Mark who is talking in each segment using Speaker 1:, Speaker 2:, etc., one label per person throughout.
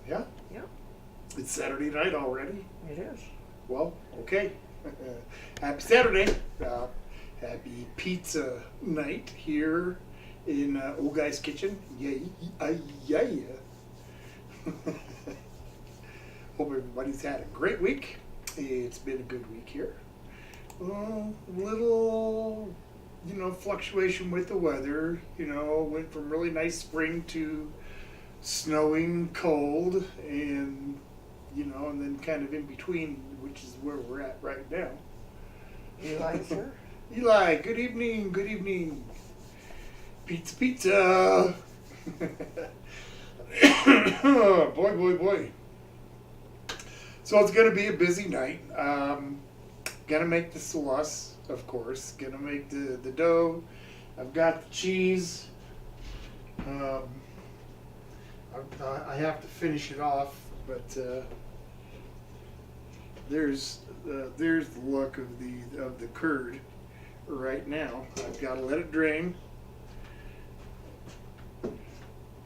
Speaker 1: Yeah?
Speaker 2: Yep,
Speaker 1: It's Saturday night already?
Speaker 2: it is.
Speaker 1: Well, okay. Happy Saturday. Happy pizza night here in Old Guy's Kitchen. Yeah. Hope everybody's had a great week. It's been a good week here. Little, fluctuation with the weather. Went from really nice spring to snowing, cold, and then kind of in between, which is where we're at right now.
Speaker 2: Eli's here.
Speaker 1: Eli, good evening, good evening. Pizza. Boy. So it's going to be a busy night. Gonna make the sauce, of course. Gonna make the dough. I've got the cheese. I have to finish it off, but there's the look of the curd right now. I've got to let it drain.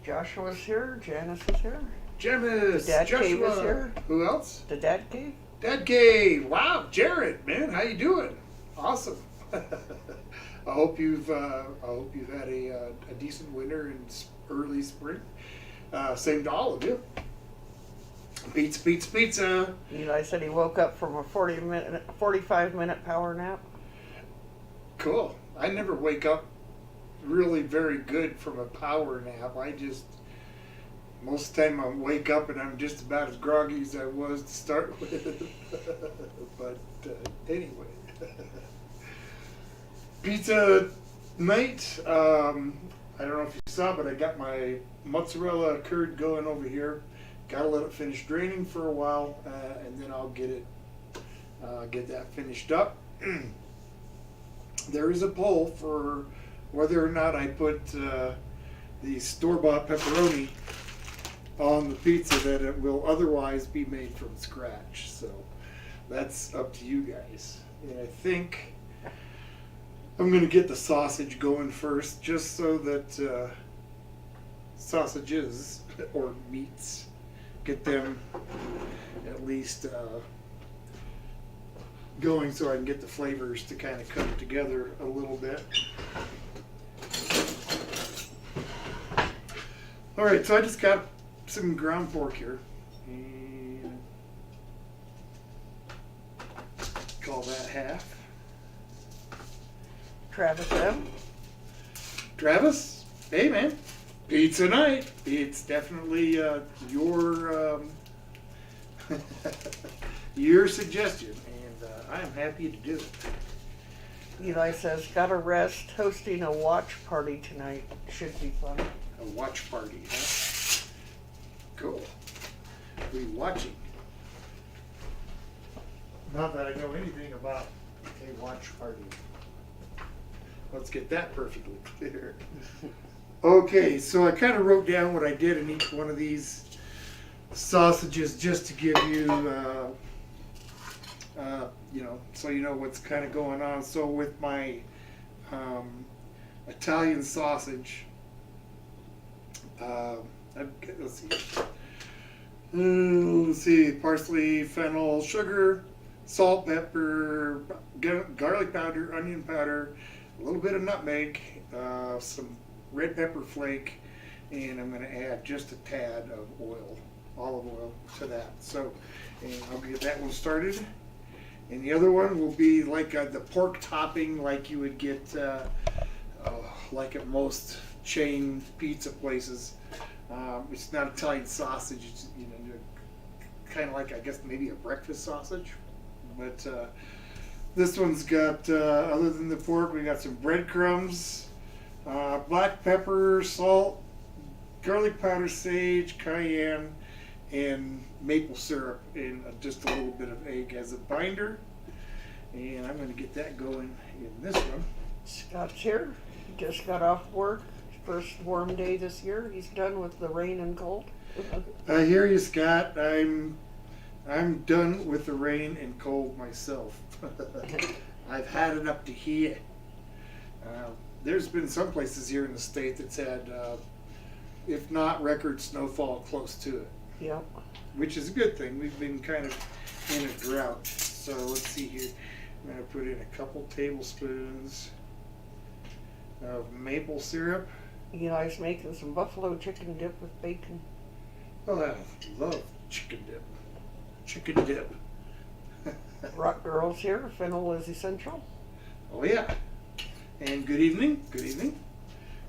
Speaker 2: Joshua's here. Janice is here.
Speaker 1: Janice,
Speaker 2: Dad
Speaker 1: Joshua.
Speaker 2: Cave is here.
Speaker 1: Who else?
Speaker 2: The Dad Cave.
Speaker 1: Dad Cave. Wow, Jared, man, how you doing? Awesome. I hope you've had a decent winter and early spring. Same to all of you. Pizza.
Speaker 2: Eli said he woke up from a 45-minute power nap.
Speaker 1: Cool. I never wake up really very good from a power nap. Most of the time I wake up and I'm just about as groggy as I was to start with. But anyway. Pizza night. I don't know if you saw, but I got my mozzarella curd going over here. Got to let it finish draining for a while, and then I'll get that finished up. There is a poll for whether or not I put the store-bought pepperoni on the pizza that it will otherwise be made from scratch. So that's up to you guys. And I think I'm going to get the sausage going first, just so that sausages or meats, get them at least going so I can get the flavors to kind of come together a little bit. All right, so I just got some ground pork here, and call that half.
Speaker 2: Travis M.
Speaker 1: Travis, hey man, pizza night. It's definitely your your suggestion, and I am happy to do it.
Speaker 2: Eli says, gotta rest. Hosting a watch party tonight. Should be fun.
Speaker 1: A watch party, huh? Cool. We watching. Not that I know anything about a watch party. Let's get that perfectly clear. Okay, so I kind of wrote down what I did in each one of these sausages just to give you, so you know what's kind of going on. So with my Italian sausage, let's see, parsley, fennel, sugar, salt, pepper, garlic powder, onion powder, a little bit of nutmeg, some red pepper flake, and I'm going to add just a tad of olive oil to that. So, and I'll get that one started. And the other one will be like the pork topping, like you would get, like at most chain pizza places. It's not Italian sausage. It's kind of like, I guess, maybe a breakfast sausage. But this one's got, other than the pork, we got some breadcrumbs, black pepper, salt, garlic powder, sage, cayenne, and maple syrup, and just a little bit of egg as a binder. And I'm going to get that going in this one.
Speaker 2: Scott's here. He just got off work. First warm day this year. He's done with the rain and cold.
Speaker 1: I hear you, Scott. I'm done with the rain and cold myself. I've had it up to here. There's been some places here in the state that's had, if not record snowfall, close to it.
Speaker 2: Yep.
Speaker 1: which is a good thing. We've been kind of in a drought. So let's see here. I'm going to put in a couple tablespoons of maple syrup.
Speaker 2: Eli's making some buffalo chicken dip with bacon.
Speaker 1: Oh, I love chicken dip. Chicken dip.
Speaker 2: Rock Girl's here. Fennel is essential.
Speaker 1: Oh, yeah. And good evening. Good evening.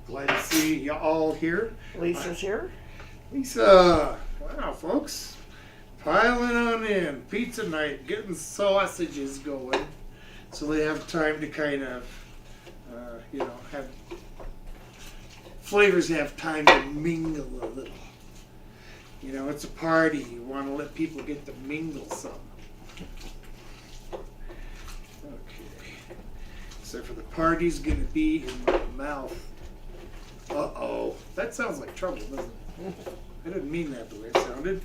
Speaker 1: Glad to see you all here.
Speaker 2: Lisa's here.
Speaker 1: Lisa. Wow, folks. Piling on in. Pizza night. Getting sausages going. So they have time to kind of, have flavors have time to mingle a little. You know, it's a party. You want to let people get to mingle some. Okay. So for the party's going to be in my mouth. Uh-oh. That sounds like trouble, doesn't it? I didn't mean that the way it sounded.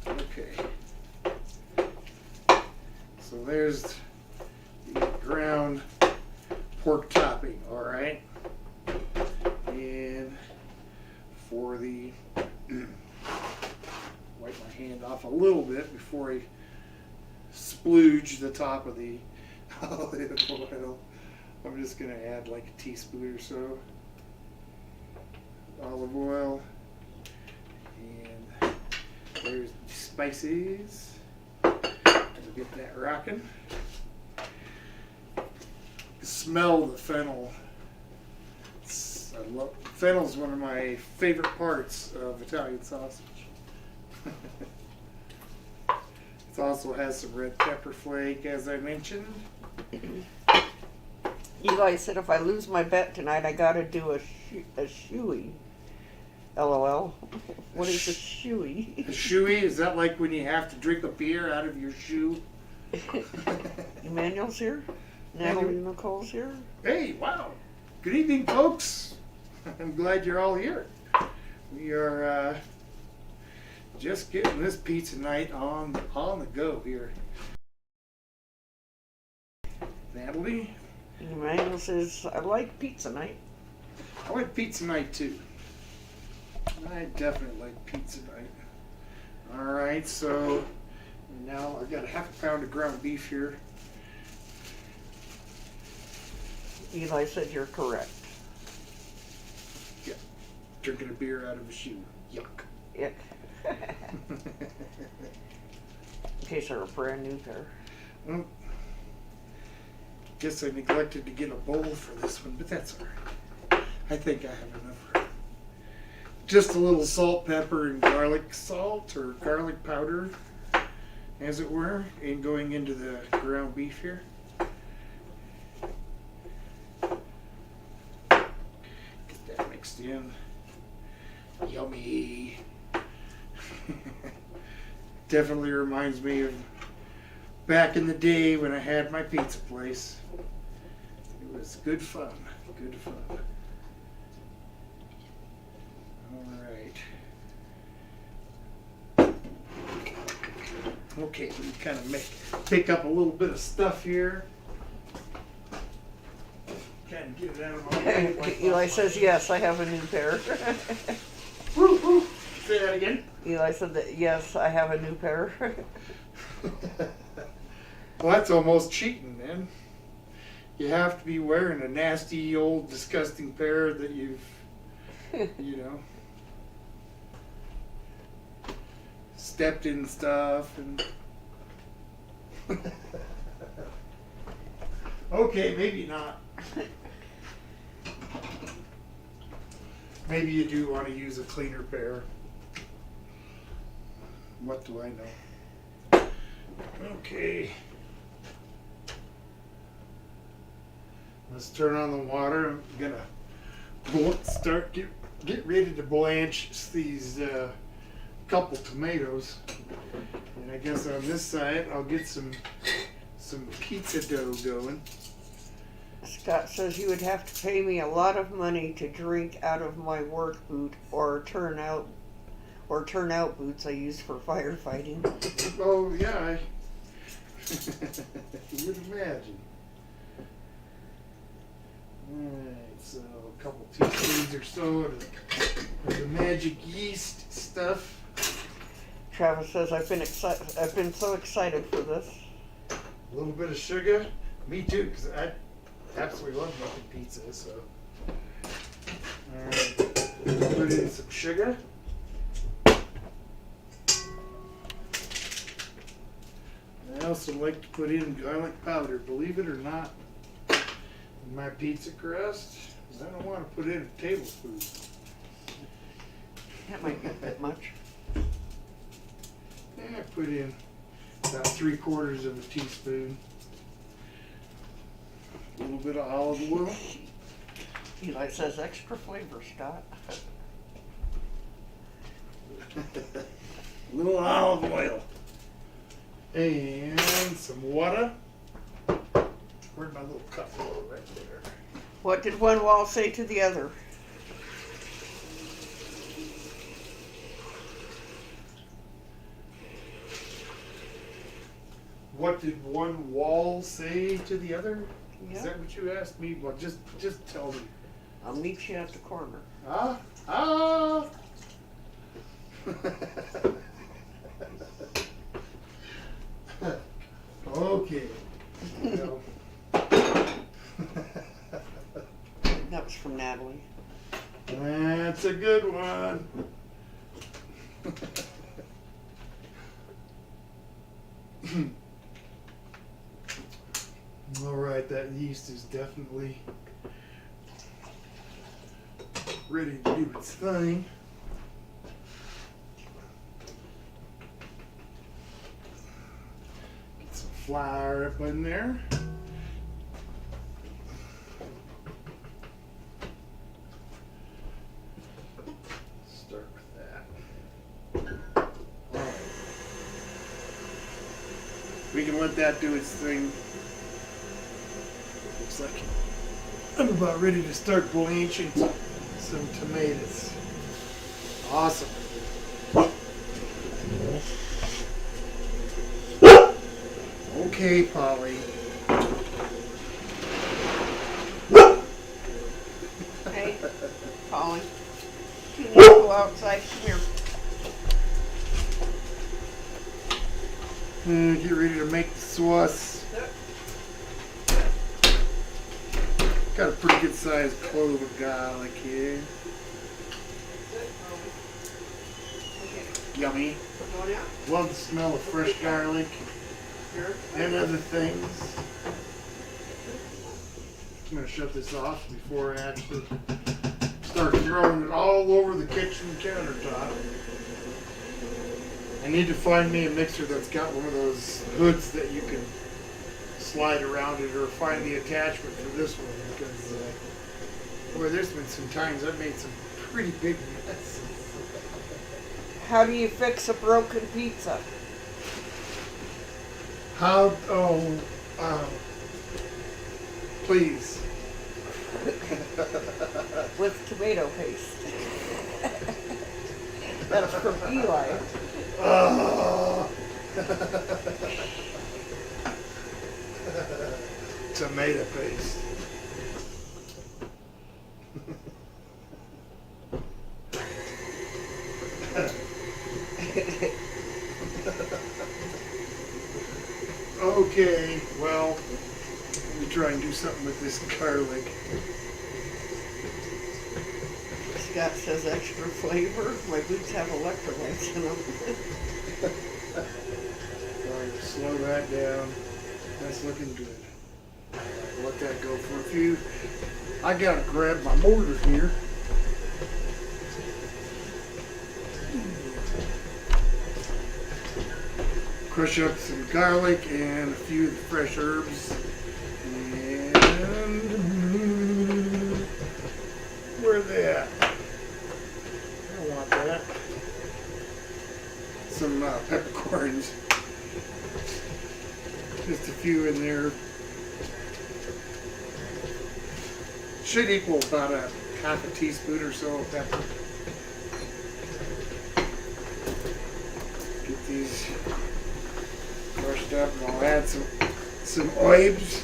Speaker 1: Okay. So there's the ground pork topping, all right? And for the wipe my hand off a little bit before I splooge the top of the olive oil. I'm just going to add like a teaspoon or so olive oil. And there's the spices. We'll get that rocking. Smell the fennel. Fennel's one of my favorite parts of Italian sausage. It also has some red pepper flake, as I mentioned.
Speaker 2: Eli said if I lose my bet tonight, I gotta do a shoey. LOL. What is a shoey?
Speaker 1: A shoey? Is that like when you have to drink a beer out of your shoe?
Speaker 2: Emmanuel's here. Natalie Nicole's here.
Speaker 1: Hey, wow. Good evening, folks. I'm glad you're all here. We are just getting this pizza night on the go here. Natalie?
Speaker 2: Emmanuel says, I like pizza night.
Speaker 1: I like pizza night too. I definitely like pizza night. Alright, so now I've got a half a pound of ground beef here.
Speaker 2: Eli said you're correct.
Speaker 1: Yeah, drinking a beer out of a shoe. Yuck.
Speaker 2: Yuck. In case they're a brand new pair.
Speaker 1: Well, guess I neglected to get a bowl for this one, but that's alright. I think I have enough for it. Just a little salt, pepper, and garlic salt, or garlic powder, as it were, and going into the ground beef here. Get that mixed in. Yummy. Definitely reminds me of back in the day when I had my pizza place. It was good fun. Good fun. All right. Okay, we kind of pick up a little bit of stuff here. Kind of get it out of my way.
Speaker 2: Eli says, yes, I have a new pair.
Speaker 1: Woo, woo. Say that again.
Speaker 2: Eli said that, yes, I have a new pair.
Speaker 1: Well, that's almost cheating, man. You have to be wearing a nasty, old, disgusting pair that you've, stepped in stuff and. Okay, maybe not. Maybe you do want to use a cleaner pair. What do I know? Okay. Let's turn on the water. I'm gonna get ready to blanch these couple tomatoes. And I guess on this side I'll get some pizza dough going.
Speaker 2: Scott says you would have to pay me a lot of money to drink out of my work boot or turnout boots I use for firefighting.
Speaker 1: Oh yeah, you would imagine. Alright, so a couple teaspoons or so of the magic yeast stuff.
Speaker 2: Travis says I've been so excited for this.
Speaker 1: A little bit of sugar. Me too, because I absolutely love making pizza. So, alright, put in some sugar. I also like to put in garlic powder, believe it or not, in my pizza crust, because I don't want to put in a tablespoon.
Speaker 2: That might be a bit much.
Speaker 1: And I put in about 3/4 of a teaspoon. A little bit of olive oil.
Speaker 2: Eli says extra flavor, Scott.
Speaker 1: A little olive oil. And some water. Where'd my little cup go? Right there.
Speaker 2: What did one wall say to the other?
Speaker 1: What did one wall say to the other?
Speaker 2: Yeah.
Speaker 1: Is that what you asked me? Well, just tell me.
Speaker 2: I'll meet you at the corner.
Speaker 1: Ah. Okay. Well.
Speaker 2: That was from Natalie.
Speaker 1: That's a good one. All right, that yeast is definitely ready to do its thing. Get some flour up in there. Start with that. All right. We can let that do its thing. Looks like I'm about ready to start blanching some tomatoes. Awesome. Okay, Polly.
Speaker 2: Hey, Polly. You need to go outside. Come here.
Speaker 1: Get ready to make the sauce. Got a pretty good sized clove of garlic here. Yummy.
Speaker 2: Going out?
Speaker 1: Love the smell of fresh garlic
Speaker 2: Here.
Speaker 1: and other things. I'm going to shut this off before I actually start throwing it all over the kitchen countertop. I need to find me a mixer that's got one of those hoods that you can slide around it, or find the attachment for this one, because boy, there's been some times I've made some pretty big messes.
Speaker 2: How do you fix a broken pizza?
Speaker 1: How? Please.
Speaker 2: With tomato paste. That's from Eli.
Speaker 1: Oh. Tomato paste. Okay, well, let me try and do something with this garlic.
Speaker 2: Scott says extra flavor. My boots have electrolytes in them.
Speaker 1: Alright, slow that down. That's looking good. Alright, let that go for a few. I gotta grab my mortar here. Crush up some garlic and a few of the fresh herbs. And where are they at? I don't want that. Some peppercorns. Just a few in there. Should equal about a half a teaspoon or so of pepper. Get these crushed up, and I'll add some herbs.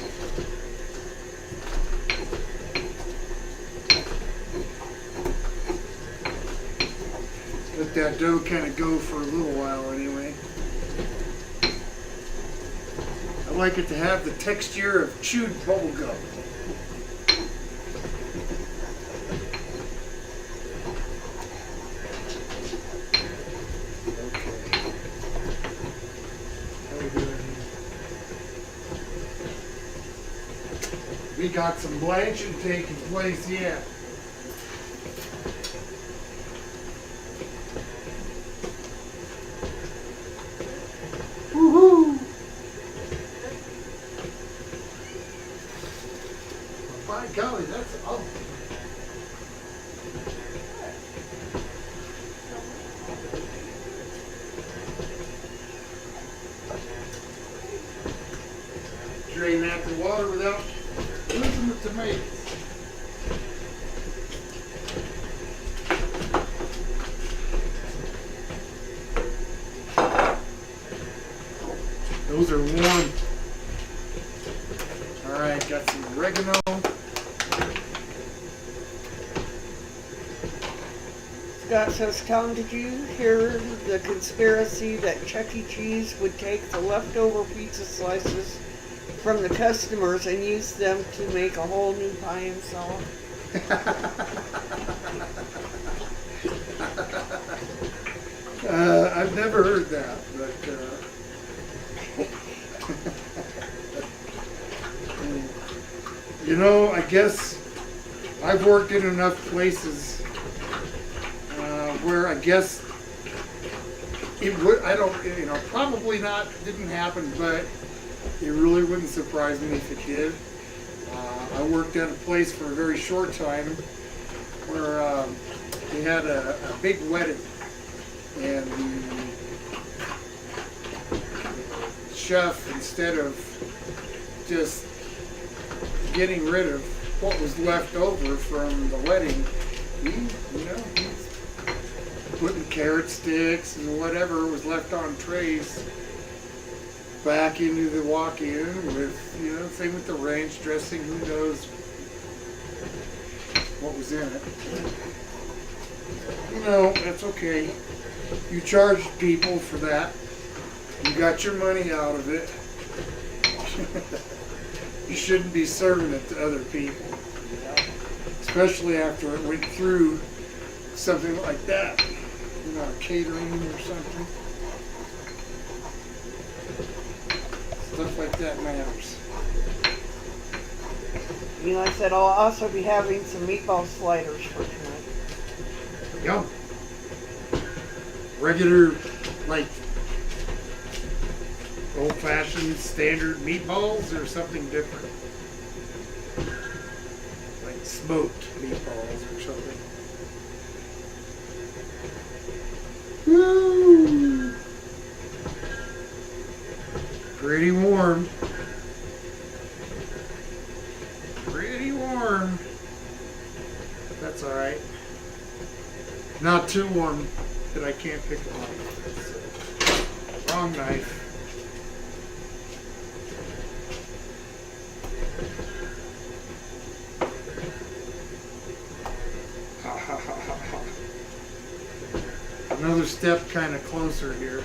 Speaker 1: Let that dough kind of go for a little while anyway. I like it to have the texture of chewed bubble gum. We got some blanching taking place yet. Woohoo! By golly, that's ugly. Drain out the water without losing the tomatoes. Those are warm. All right, got some oregano.
Speaker 2: Scott says, Tom, did you hear the conspiracy that Chuck E. Cheese would take the leftover pizza slices from the customers and use them to make a whole new pie and sell them?
Speaker 1: I've never heard that, but you know, I guess I've worked in enough places where I guess it would, I don't, you know, probably not, didn't happen, but it really wouldn't surprise me if it did. I worked at a place for a very short time where they had a big wedding, and the chef, instead of just getting rid of what was left over from the wedding, he's putting carrot sticks and whatever was left on trays back into the walk-in with, you know, same with the ranch dressing, who knows what was in it. No, that's okay. You charged people for that. You got your money out of it. You shouldn't be serving it to other people, you know? Especially after it went through something like that, you know, catering or something. Stuff like that matters.
Speaker 2: You know, I said I'll also be having some meatball sliders for tonight.
Speaker 1: Yum. Regular, like, old-fashioned standard meatballs or something different? Like smoked meatballs or something. Woo! Pretty warm. Pretty warm. That's alright. Not too warm that I can't pick them up. Wrong knife. Another step kind of closer here.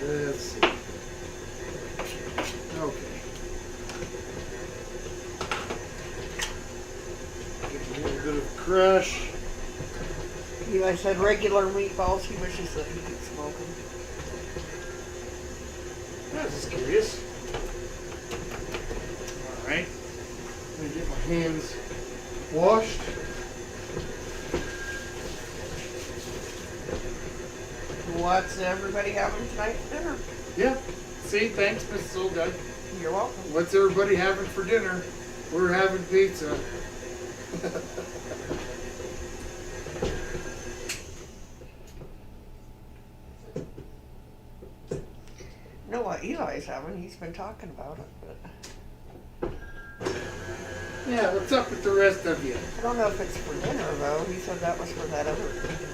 Speaker 1: Let's see. Okay. Get a little bit of crush.
Speaker 2: You know, I said regular meatballs. He wishes that he could smoke them.
Speaker 1: I was just curious. Alright. Let me get my hands washed.
Speaker 2: What's everybody having tonight for dinner?
Speaker 1: Yeah. See, thanks, Mrs. Oldguy.
Speaker 2: You're welcome.
Speaker 1: What's everybody having for dinner? We're having pizza.
Speaker 2: You know what Eli's having? He's been talking about it, but
Speaker 1: Yeah, what's up with the rest of you?
Speaker 2: I don't know if it's for dinner though. He said that was for that other thing.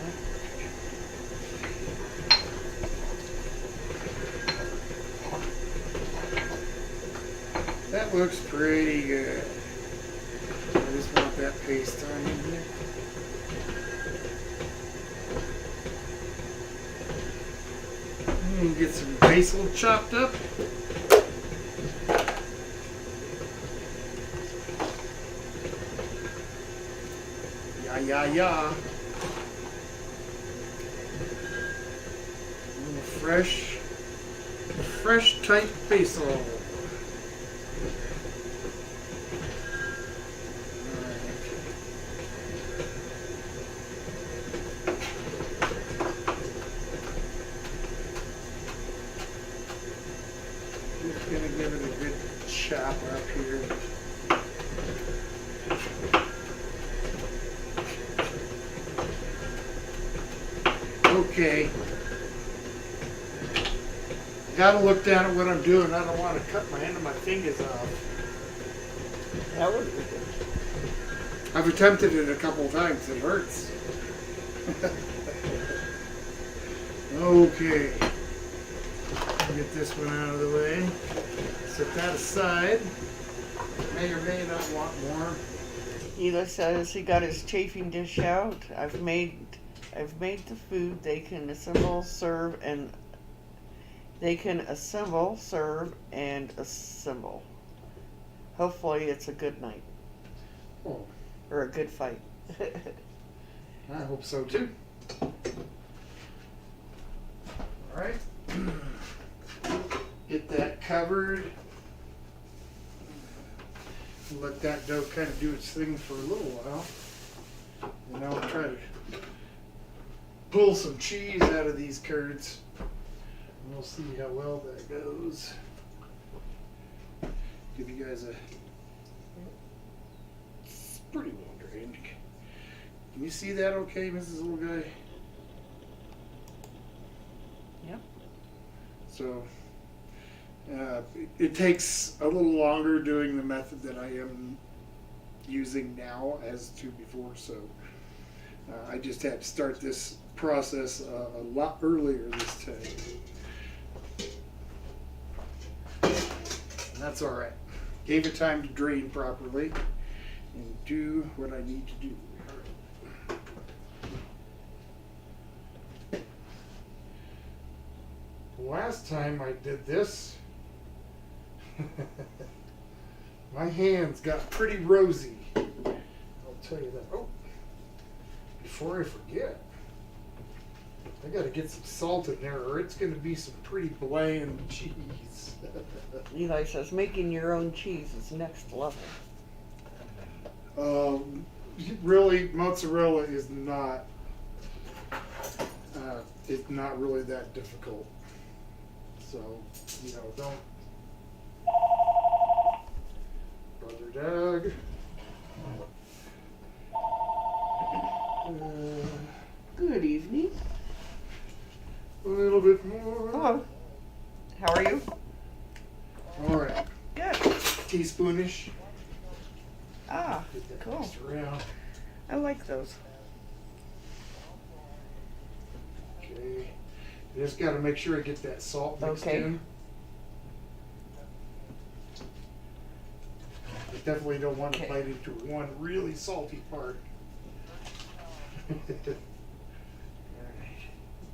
Speaker 1: That looks pretty good. I just want that paste on in here. Get some basil chopped up. Yeah. A little fresh type basil. Just gonna give it a good chop up here. Okay. I gotta look down at what I'm doing. I don't want to cut my end of my fingers off.
Speaker 2: That would be good.
Speaker 1: I've attempted it a couple of times. It hurts. Okay. Get this one out of the way. Set that aside. May or may not want more.
Speaker 2: Eli says he got his chafing dish out. I've made the food. They can assemble, serve, and assemble. Hopefully, it's a good night
Speaker 1: Oh,
Speaker 2: or a good fight.
Speaker 1: I hope so too. All right. Get that covered. Let that dough kind of do its thing for a little while. And I'll try to pull some cheese out of these curds. And we'll see how well that goes. Give you guys it's pretty well drained. Can you see that okay, Mrs. Little Guy?
Speaker 2: Yep.
Speaker 1: So it takes a little longer doing the method that I am using now as to before, so I just had to start this process a lot earlier this time. And that's all right. Gave it time to drain properly and do what I need to do. Last time I did this, my hands got pretty rosy. I'll tell you that. Oh, before I forget, I got to get some salt in there or it's going to be some pretty bland cheese.
Speaker 2: Eli says making your own cheese is next level.
Speaker 1: Really, mozzarella is not. It's not really that difficult. So, don't. Brother Doug.
Speaker 2: Good evening.
Speaker 1: A little bit more.
Speaker 2: Hello. How are you?
Speaker 1: All right.
Speaker 2: Good.
Speaker 1: Teaspoonish.
Speaker 2: Ah,
Speaker 1: Get that
Speaker 2: cool.
Speaker 1: mixed around.
Speaker 2: I like those.
Speaker 1: Okay. You just got to make sure I get that salt mixed in. I definitely don't want to bite into one really salty part.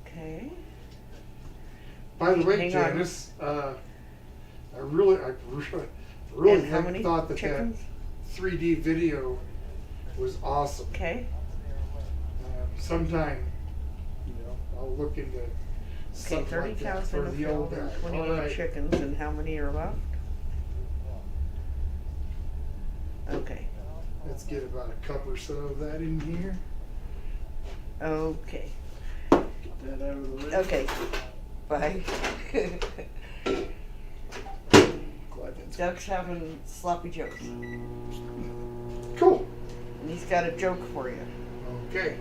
Speaker 2: Okay.
Speaker 1: By the way,
Speaker 2: Hang
Speaker 1: Janice, I really thought that
Speaker 2: chickens?
Speaker 1: that 3D video was awesome.
Speaker 2: Okay.
Speaker 1: Sometime, I'll look into something
Speaker 2: 30
Speaker 1: like that
Speaker 2: cows
Speaker 1: for
Speaker 2: in the
Speaker 1: the old
Speaker 2: field
Speaker 1: guy.
Speaker 2: and 28
Speaker 1: All right.
Speaker 2: chickens, and how many are left? Okay.
Speaker 1: Let's get about a cup or so of that in here.
Speaker 2: Okay.
Speaker 1: Get that out of the way.
Speaker 2: Okay. Bye.
Speaker 1: Glad that's
Speaker 2: Doug's having sloppy jokes.
Speaker 1: cool.
Speaker 2: And he's got a joke for you.
Speaker 1: Okay.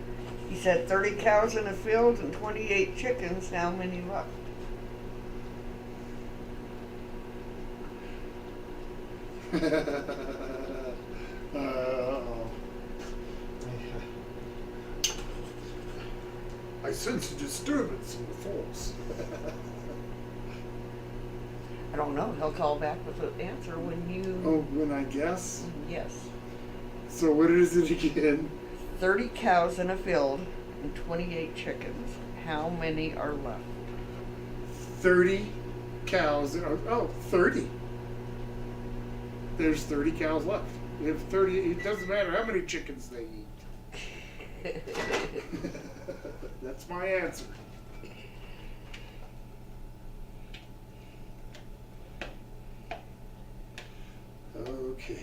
Speaker 2: He said 30 cows in a field and 28 chickens. How many left?
Speaker 1: I sense a disturbance in the force.
Speaker 2: I don't know. He'll call back with an answer when you.
Speaker 1: Oh, when I guess.
Speaker 2: Yes.
Speaker 1: So what is it again?
Speaker 2: 30 cows in a field and 28 chickens. How many are left?
Speaker 1: 30 cows. Oh, 30. There's 30 cows left. If 30, it doesn't matter how many chickens they eat. That's my answer. Okay.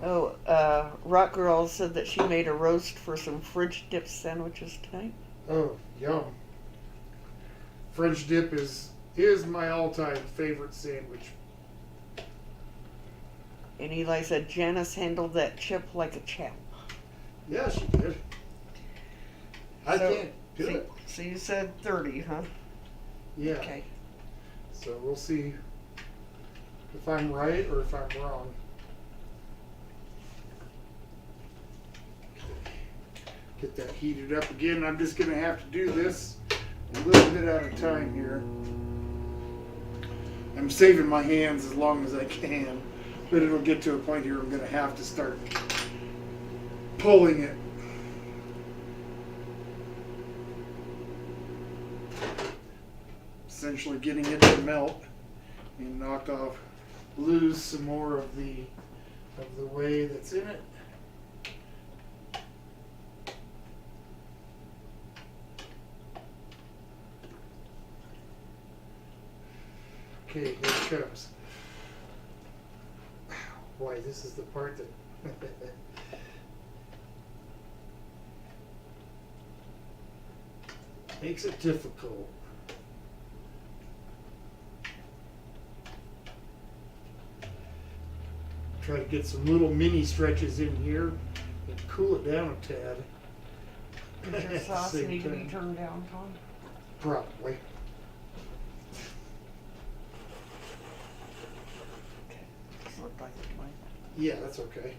Speaker 1: Now,
Speaker 2: Rock Girl said that she made a roast for some French dip sandwiches tonight.
Speaker 1: oh, yum. French dip is my all-time favorite sandwich.
Speaker 2: And Eli said Janice handled that chip like a champ.
Speaker 1: Yeah, she did. I
Speaker 2: So-
Speaker 1: can't do it.
Speaker 2: So you said 30, huh?
Speaker 1: Yeah.
Speaker 2: Okay.
Speaker 1: So we'll see if I'm right or if I'm wrong. Get that heated up again. I'm just going to have to do this a little bit at a time here. I'm saving my hands as long as I can, but it'll get to a point here I'm going to have to start pulling it. Essentially getting it to melt and lose some more of the whey that's in it. Okay, here it comes. Boy, this is the part that makes it difficult. Try to get some little mini stretches in here and cool it down a tad.
Speaker 2: Does your
Speaker 1: At the
Speaker 2: sauce
Speaker 1: same
Speaker 2: need to be
Speaker 1: time.
Speaker 2: turned down, Tom?
Speaker 1: Probably.
Speaker 2: Okay. This looked like it might.
Speaker 1: Yeah, that's okay.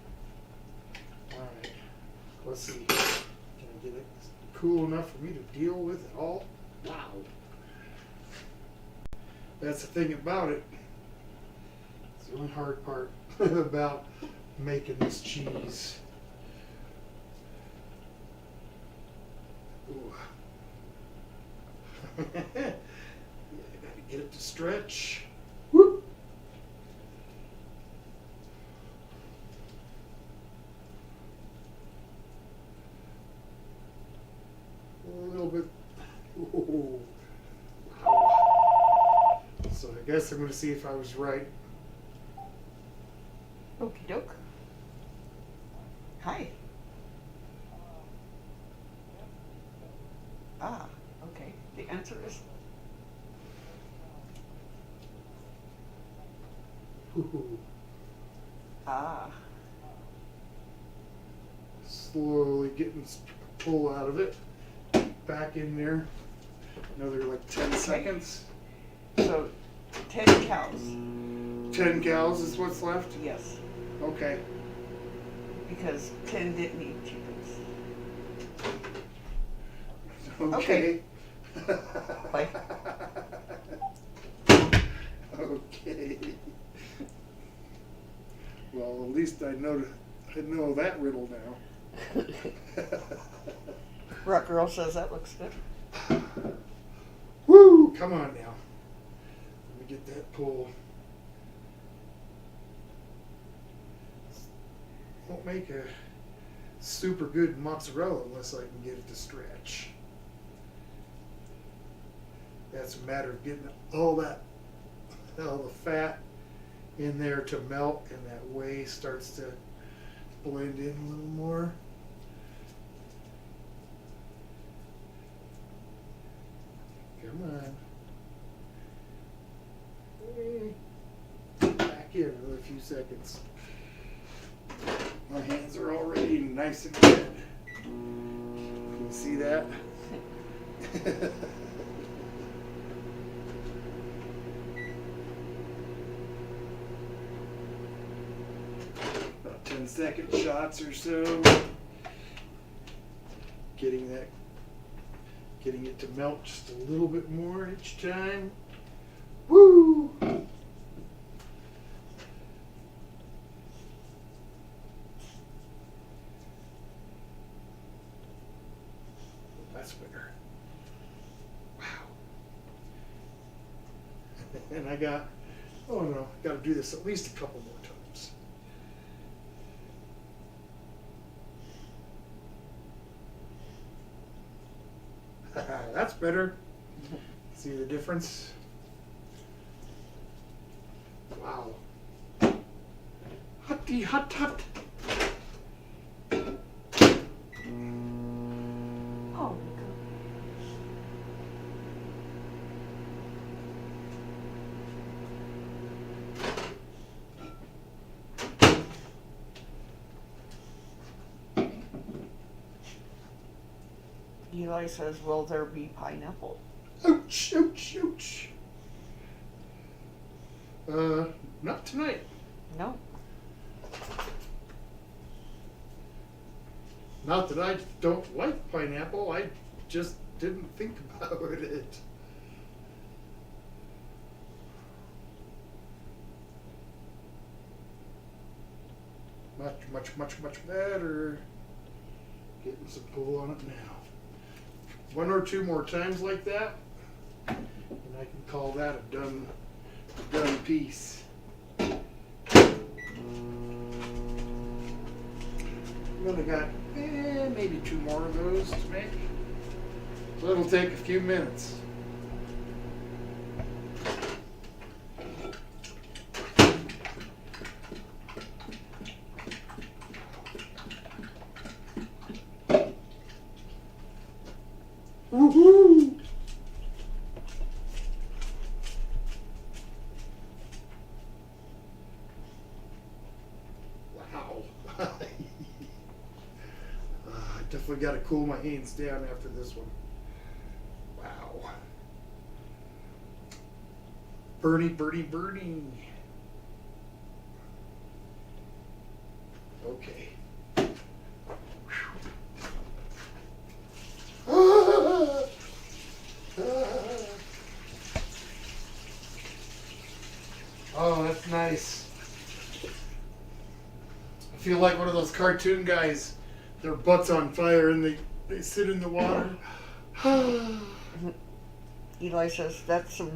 Speaker 1: Alright. Let's see. Can I get it cool enough for me to deal with it all? Wow. That's the thing about it. It's the only hard part about making this cheese. Ooh. Yeah, I gotta get it to stretch. Whoop. A little bit. Ooh. Wow. So I guess I'm going to see if I was right.
Speaker 2: Okie doke. Hi. Ah, okay. The answer is
Speaker 1: Ooh.
Speaker 2: ah.
Speaker 1: Slowly getting pull out of it. Back in there. Another like 10 seconds.
Speaker 2: So 10 cows.
Speaker 1: 10 cows is what's left?
Speaker 2: Yes.
Speaker 1: Okay.
Speaker 2: Because 10 didn't eat chickens.
Speaker 1: Okay.
Speaker 2: Bye.
Speaker 1: Okay. Well, at least I know that riddle now.
Speaker 2: Rock Girl says that looks good.
Speaker 1: Woo! Come on now. Let me get that pull. Won't make a super good mozzarella unless I can get it to stretch. That's a matter of getting all the fat in there to melt, and that whey starts to blend in a little more. Come on. Back in another few seconds. My hands are already nice and red. Can you see that? About 10-second shots or so. Getting it to melt just a little bit more each time. Woo! And I got, oh no, got to do this at least a couple more times. That's better. See the difference? Wow. Hotty hot hot.
Speaker 2: Oh, Eli says, will there be pineapple?
Speaker 1: Ouch, ouch, ouch. Not tonight.
Speaker 2: No.
Speaker 1: Not that I don't like pineapple, I just didn't think about it. Much better. Getting some pull on it now. One or two more times like that, and I can call that a done piece. Then I got maybe two more of those to make. So it'll take a few minutes. Woohoo! Wow. I definitely got to cool my hands down after this one. Wow. Bernie. Okay. Oh, that's nice. I feel like one of those cartoon guys. Their butt's on fire and they sit in the water.
Speaker 2: Eli says, that's some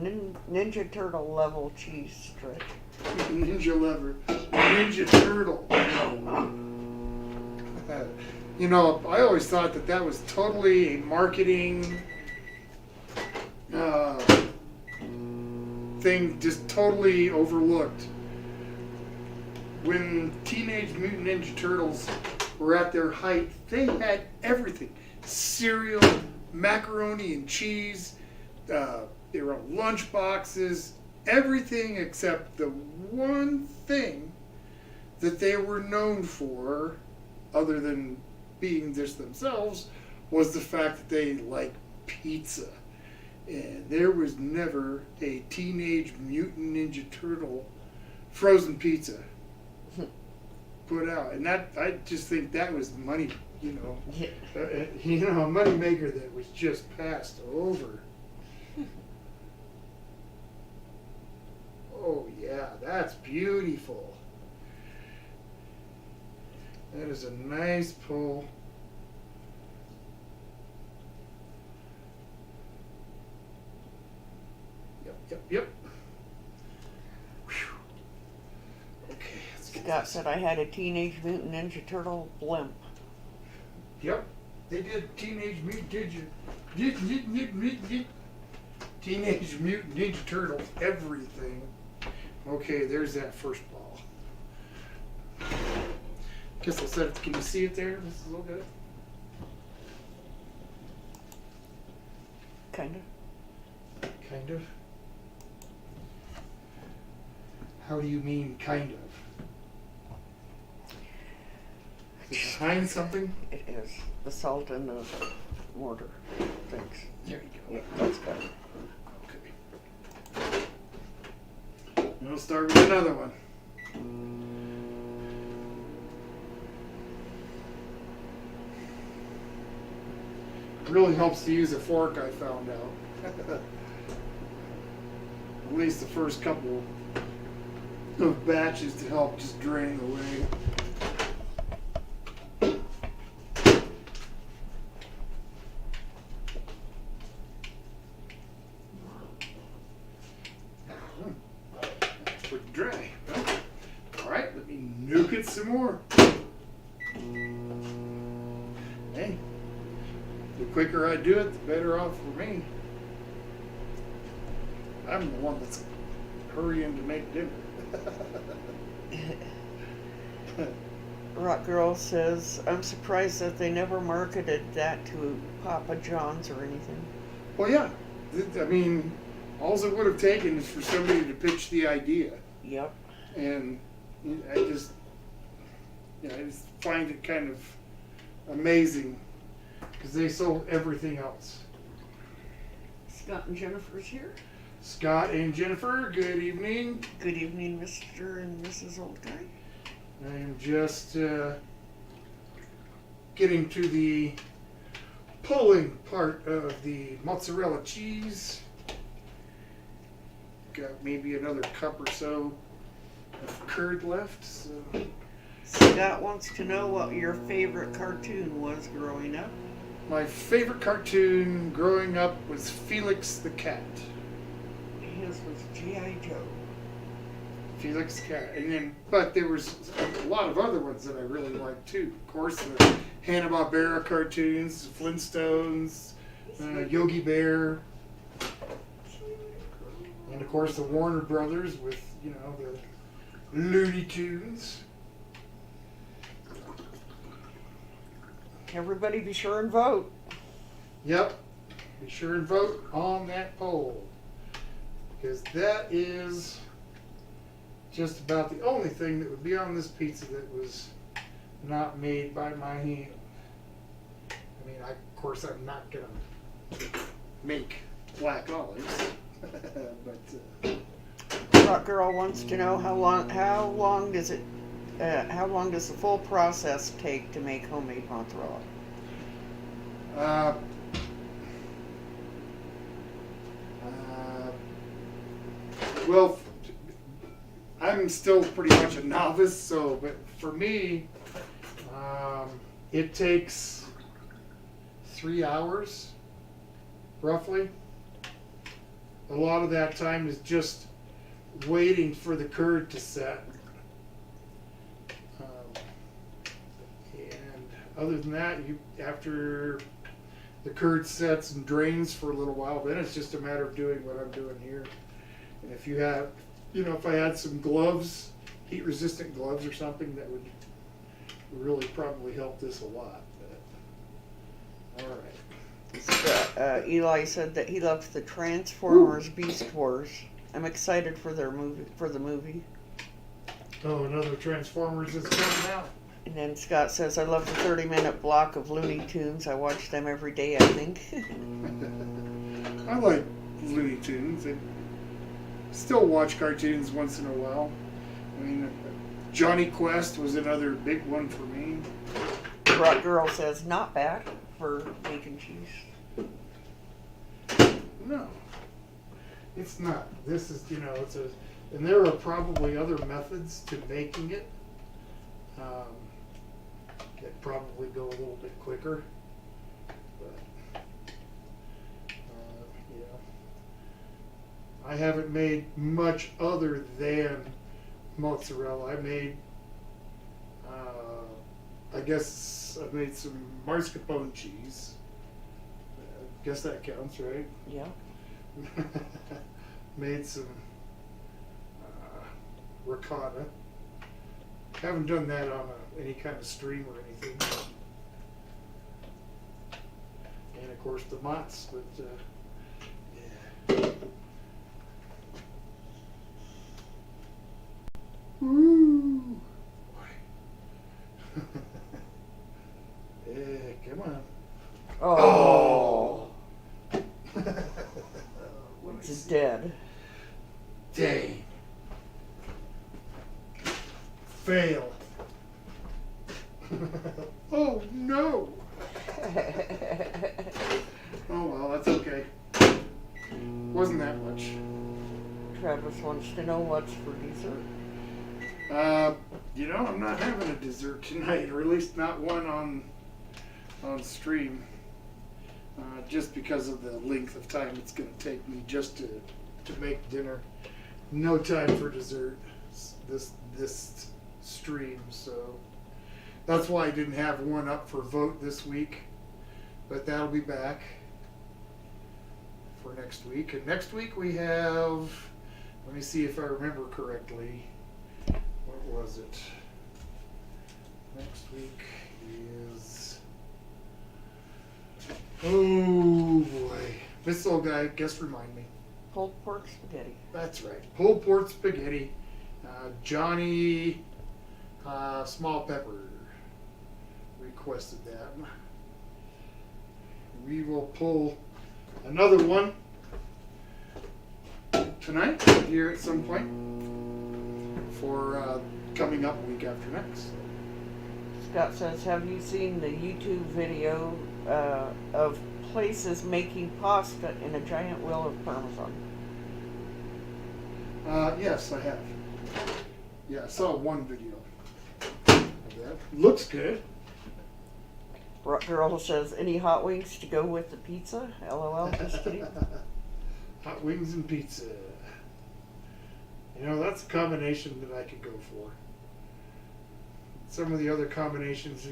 Speaker 2: Ninja Turtle level cheese stretch.
Speaker 1: Ninja Turtle. You know, I always thought that was totally a marketing thing, just totally overlooked. When Teenage Mutant Ninja Turtles were at their height, they had everything. Cereal, macaroni and cheese, they were on lunch boxes, everything except the one thing that they were known for, other than being just themselves, was the fact that they liked pizza. And there was never a Teenage Mutant Ninja Turtle frozen pizza put out. And that, I just think that was money, you know. Yeah. A money maker that was just passed over. Oh yeah, that's beautiful. That is a nice pull. Yep. Whew. Okay, let's get
Speaker 2: Scott
Speaker 1: this.
Speaker 2: said I had a Teenage Mutant Ninja Turtle blimp.
Speaker 1: Yep, they did Teenage Mutant Ninja Turtles, everything. Okay, there's that first ball. Guess I'll set it. Can you see it there? This is a little good.
Speaker 2: Kind of.
Speaker 1: Kind of. How do you mean kind of? Is it behind something?
Speaker 2: It is. The salt and the mortar. Thanks.
Speaker 1: There you go.
Speaker 2: Yep, that's better.
Speaker 1: Okay. We'll start with another one. It really helps to use a fork, I found out. At least the first couple of batches to help just drain the way. dry. All right, let me nuke it some more. Hey, the quicker I do it, the better off for me. I'm the one that's hurrying to make dinner.
Speaker 2: Rock Girl says, I'm surprised that they never marketed that to Papa John's or anything.
Speaker 1: Well, yeah. I mean, all it would have taken is for somebody to pitch the idea.
Speaker 2: Yep.
Speaker 1: And I just find it kind of amazing because they sold everything else.
Speaker 2: Scott and Jennifer's here.
Speaker 1: Scott and Jennifer, good evening.
Speaker 2: Good evening, Mr. and Mrs. Old Guy.
Speaker 1: I am just getting to the pulling part of the mozzarella cheese. Got maybe another cup or so of curd left. So.
Speaker 2: Scott wants to know what your favorite cartoon was growing up.
Speaker 1: My favorite cartoon growing up was Felix the Cat.
Speaker 2: His was G.I. Joe.
Speaker 1: Felix the Cat. And then, but there was a lot of other ones that I really liked too. Of course, the Hanna-Barbera cartoons, Flintstones, Yogi Bear, and of course the Warner Brothers with, you know, the Looney Tunes.
Speaker 2: Everybody be sure and vote.
Speaker 1: Yep. Be sure and vote on that poll. Because that is just about the only thing that would be on this pizza that was not made by my hand. I mean, of course, I'm not going to make black olives. But
Speaker 2: Rock Girl wants to know how long does the full process take to make homemade mozzarella?
Speaker 1: Well, I'm still pretty much a novice, so, but for me, it takes 3 hours, roughly. A lot of that time is just waiting for the curd to set. And other than that, after the curd sets and drains for a little while, then it's just a matter of doing what I'm doing here. And if you have, you know, if I had some gloves, heat-resistant gloves or something, that would really probably help this a lot. But, all right.
Speaker 2: Eli said that he loved the Transformers Beast Wars. I'm excited for the movie.
Speaker 1: Oh, another Transformers that's coming out.
Speaker 2: And then Scott says, I love the 30-minute block of Looney Tunes. I watch them every day, I think.
Speaker 1: I like Looney Tunes. I still watch cartoons once in a while. I mean, Johnny Quest was another big one for me.
Speaker 2: Rock Girl says, not bad for bacon cheese.
Speaker 1: No, it's not. This is, you know, and there are probably other methods to making it that probably go a little bit quicker. But, yeah. I haven't made much other than mozzarella. I made, I guess I made some mascarpone cheese. Guess that counts, right?
Speaker 2: Yeah.
Speaker 1: Made some ricotta. Haven't done that on any kind of stream or anything. And of course the mozz, but yeah. Woo! Yeah, come on.
Speaker 2: Oh. It's dead.
Speaker 1: Dang. Fail. Oh no. Oh well, that's okay. Wasn't that much.
Speaker 2: Travis wants to know what's for dessert.
Speaker 1: You know, I'm not having a dessert tonight, or at least not one on stream. Just because of the length of time it's going to take me just to make dinner. No time for dessert. this stream. So that's why I didn't have one up for vote this week, but that'll be back for next week. And next week we have, let me see if I remember correctly. What was it? Next week is, oh boy, this old guy, guess remind me.
Speaker 2: Pulled pork spaghetti.
Speaker 1: That's right, pulled pork spaghetti. Johnny Small Pepper requested that. We will pull another one tonight here at some point for coming up week after next.
Speaker 2: Scott says, have you seen the YouTube video of places making pasta in a giant wheel of Parmesan?
Speaker 1: Yes, I have. Yeah, I saw one video of that. Looks good.
Speaker 2: Rock Girl says, any hot wings to go with the pizza? LOL, just kidding.
Speaker 1: Hot wings and pizza. You know, that's a combination that I could go for. Some of the other combinations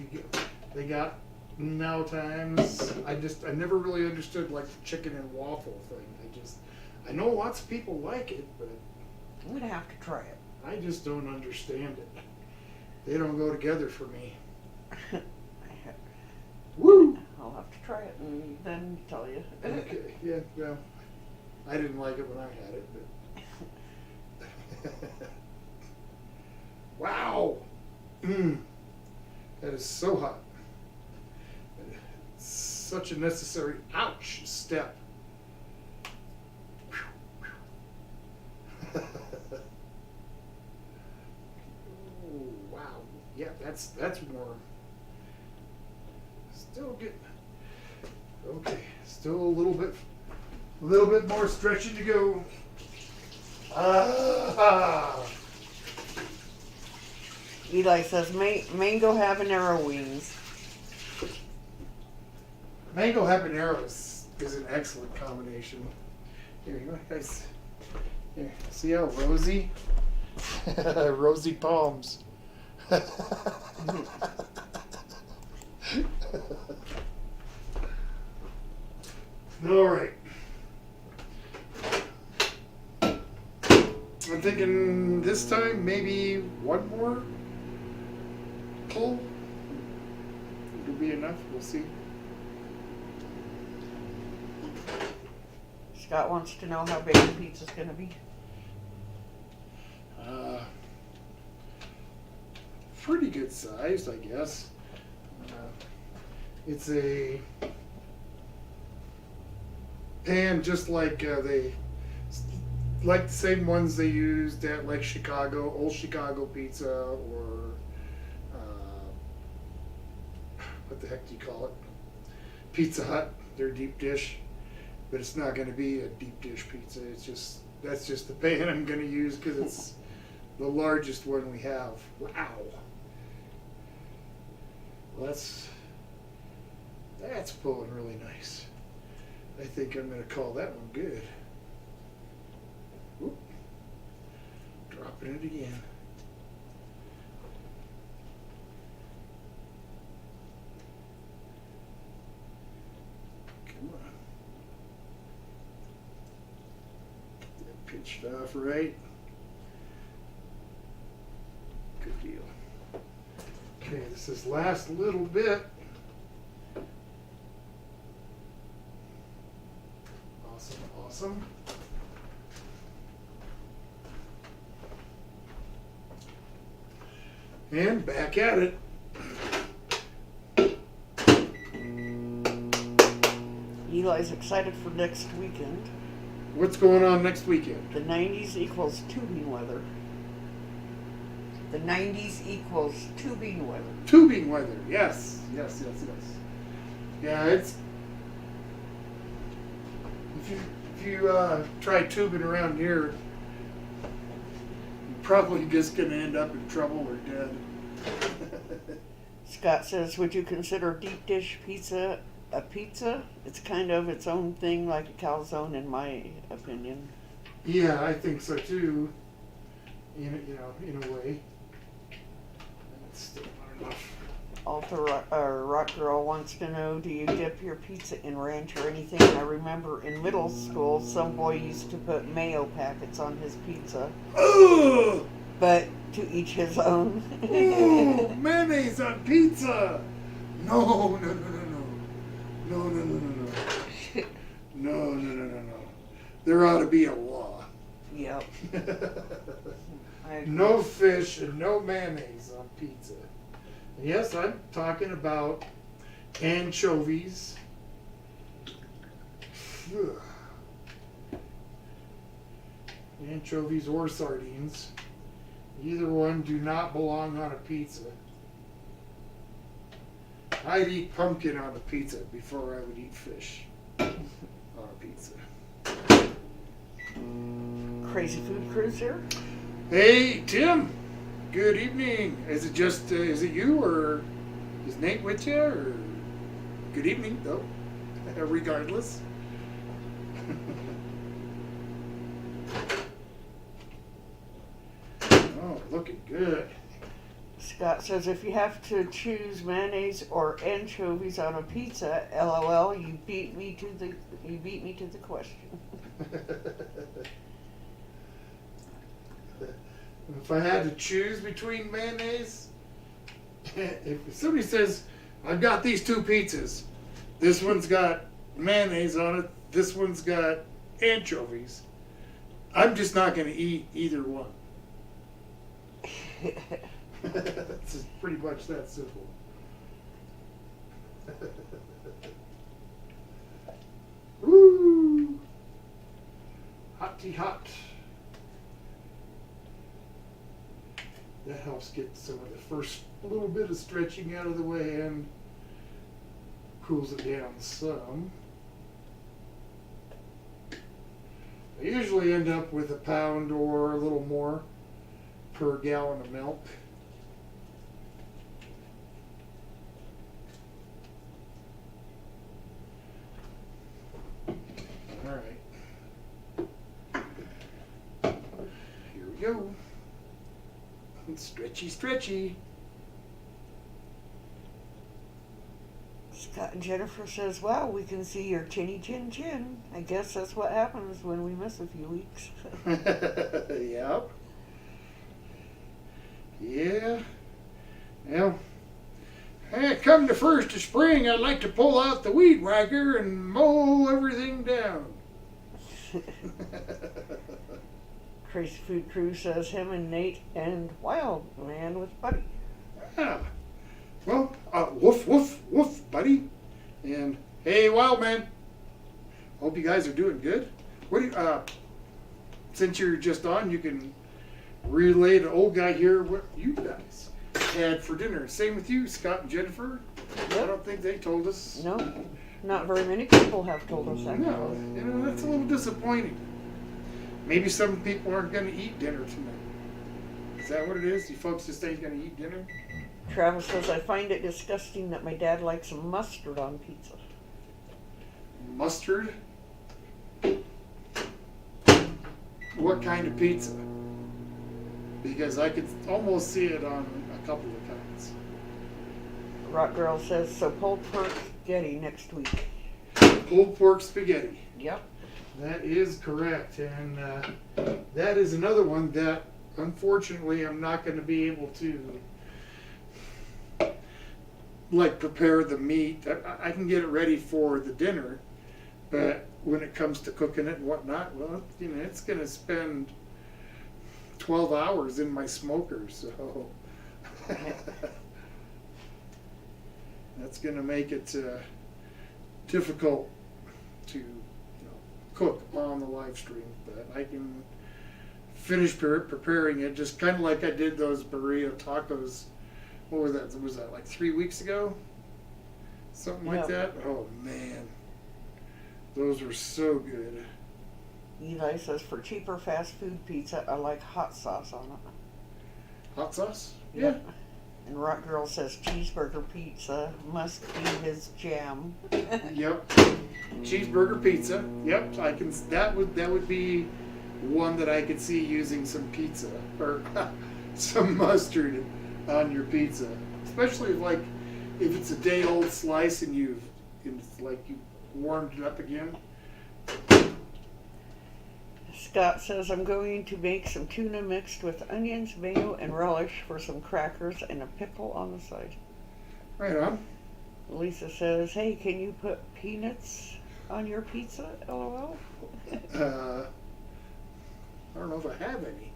Speaker 1: they got now times, I never really understood like the chicken and waffle thing. I know lots of people like it, but
Speaker 2: I'm gonna have to try it.
Speaker 1: I just don't understand it. They don't go together for me. Woo!
Speaker 2: I'll have to try it and then tell you.
Speaker 1: Okay, yeah, well, I didn't like it when I had it, but wow! That is so hot. Such a necessary, ouch, step. Oh, wow. Yeah, that's warm. Still good. Okay, still a little bit more stretching to go.
Speaker 2: Eli says, mango habanero wings.
Speaker 1: Mango habanero is an excellent combination. Here, you guys. Here, see how rosy? Rosy palms. All right. I'm thinking this time maybe one more pull. It'll be enough. We'll see.
Speaker 2: Scott wants to know how big the pizza's going to be.
Speaker 1: Pretty good sized, I guess. It's a pan just like the same ones they used at like Chicago, old Chicago pizza, or what the heck do you call it? Pizza Hut, their deep dish. But it's not going to be a deep dish pizza. That's just the pan I'm going to use because it's the largest one we have. Wow. Well, that's pulling really nice. I think I'm going to call that one good. Whoop. Dropping it again. Come on. Pitched off right. Good deal. Okay, this is last little bit. Awesome, awesome. And back at it.
Speaker 2: Eli's excited for next weekend.
Speaker 1: What's going on next weekend?
Speaker 2: The 90s equals tubing weather. The 90s equals tubing weather.
Speaker 1: Tubing weather, yes. Yeah, it's. If you try tubing around here, you're probably just going to end up in trouble or dead.
Speaker 2: Scott says, would you consider deep dish pizza a pizza? It's kind of its own thing, like a calzone, in my opinion.
Speaker 1: Yeah, I think so too.
Speaker 3: in a way. That's still not enough.
Speaker 2: Rock Girl wants to know, do you dip your pizza in ranch or anything? And I remember in middle school, some boy used to put mayo packets on his pizza.
Speaker 1: Ugh!
Speaker 2: But to each his own.
Speaker 1: Ooh, mayonnaise on pizza! No, no, no, no, no. No, no, no, no, no. No, no, no, no, no. There ought to be a law.
Speaker 2: Yep.
Speaker 3: No fish and no mayonnaise on pizza. Yes, I'm talking about anchovies. Ugh. Anchovies or sardines. Either one do not belong on a pizza.
Speaker 1: I'd eat pumpkin on a pizza before I would eat fish on a pizza.
Speaker 2: Crazy Food Cruiser?
Speaker 1: Hey, Tim. Good evening. Is it you or is Nate with you? Or good evening, though. Regardless. Oh, looking good.
Speaker 2: Scott says, if you have to choose mayonnaise or anchovies on a pizza, LOL, you beat me to the question.
Speaker 3: If I had to choose between mayonnaise, if somebody says, I've got these two pizzas,
Speaker 1: This one's got mayonnaise on it. This one's got anchovies. I'm just not going to eat either one.
Speaker 3: it's just pretty much that simple. Woo! Hotty hot. That helps get some of the first little bit of stretching out of the way and cools it down some. I usually end up with a pound or a little more per gallon of milk. All right.
Speaker 1: Here we go. Stretchy, stretchy.
Speaker 2: Scott and Jennifer says, wow, we can see your chinny chin chin. I guess that's what happens when we miss a few weeks.
Speaker 1: Yep. Yeah. Well, hey, come the first of spring, I'd like to pull out the weed whacker and mow everything down.
Speaker 2: Crazy Food Crew says him and Nate and Wild Man with Buddy.
Speaker 1: Ah. Well, woof, woof, woof, buddy. And hey, wild man. Hope you guys are doing good. What do you, since you're just on, you can relay to old guy here what you guys had for dinner. Same with you, Scott and Jennifer. I don't think they told us.
Speaker 2: No, not very many people have told us that.
Speaker 1: No, that's a little disappointing. Maybe some people aren't going to eat dinner tonight. Is that what it is? You folks just ain't going to eat dinner?
Speaker 2: Travis says, I find it disgusting that my dad likes mustard on pizza.
Speaker 1: Mustard? What kind of pizza? Because I could almost see it on a couple of kinds.
Speaker 2: Rock Girl says, so pulled pork spaghetti next week.
Speaker 1: Pulled pork spaghetti.
Speaker 2: Yep.
Speaker 3: That is correct, and that is another one that unfortunately I'm not going to be able to
Speaker 1: prepare the meat. I can get it ready for the dinner, but when it comes to cooking it and whatnot, well, it's going to spend 12 hours in my smoker, so that's going to make it difficult to cook on the live stream. But I can finish preparing it just kind of like I did those burrito tacos. What was that? Was that like 3 weeks ago? Something like that? Oh, man. Those were so good.
Speaker 2: Eli says, for cheaper fast food pizza, I like hot sauce on it.
Speaker 1: Hot sauce?
Speaker 2: Yep. And Rock Girl says, cheeseburger pizza must be his jam.
Speaker 1: Yep. Cheeseburger pizza. Yep. That would be one that I could see using some pizza or some mustard on your pizza, especially if it's a day old slice and you warmed it up again.
Speaker 2: Scott says, I'm going to make some tuna mixed with onions, mayo, and relish for some crackers and a pickle on the side.
Speaker 1: Right on.
Speaker 2: Lisa says, hey, can you put peanuts on your pizza? LOL.
Speaker 1: I don't know if I have any,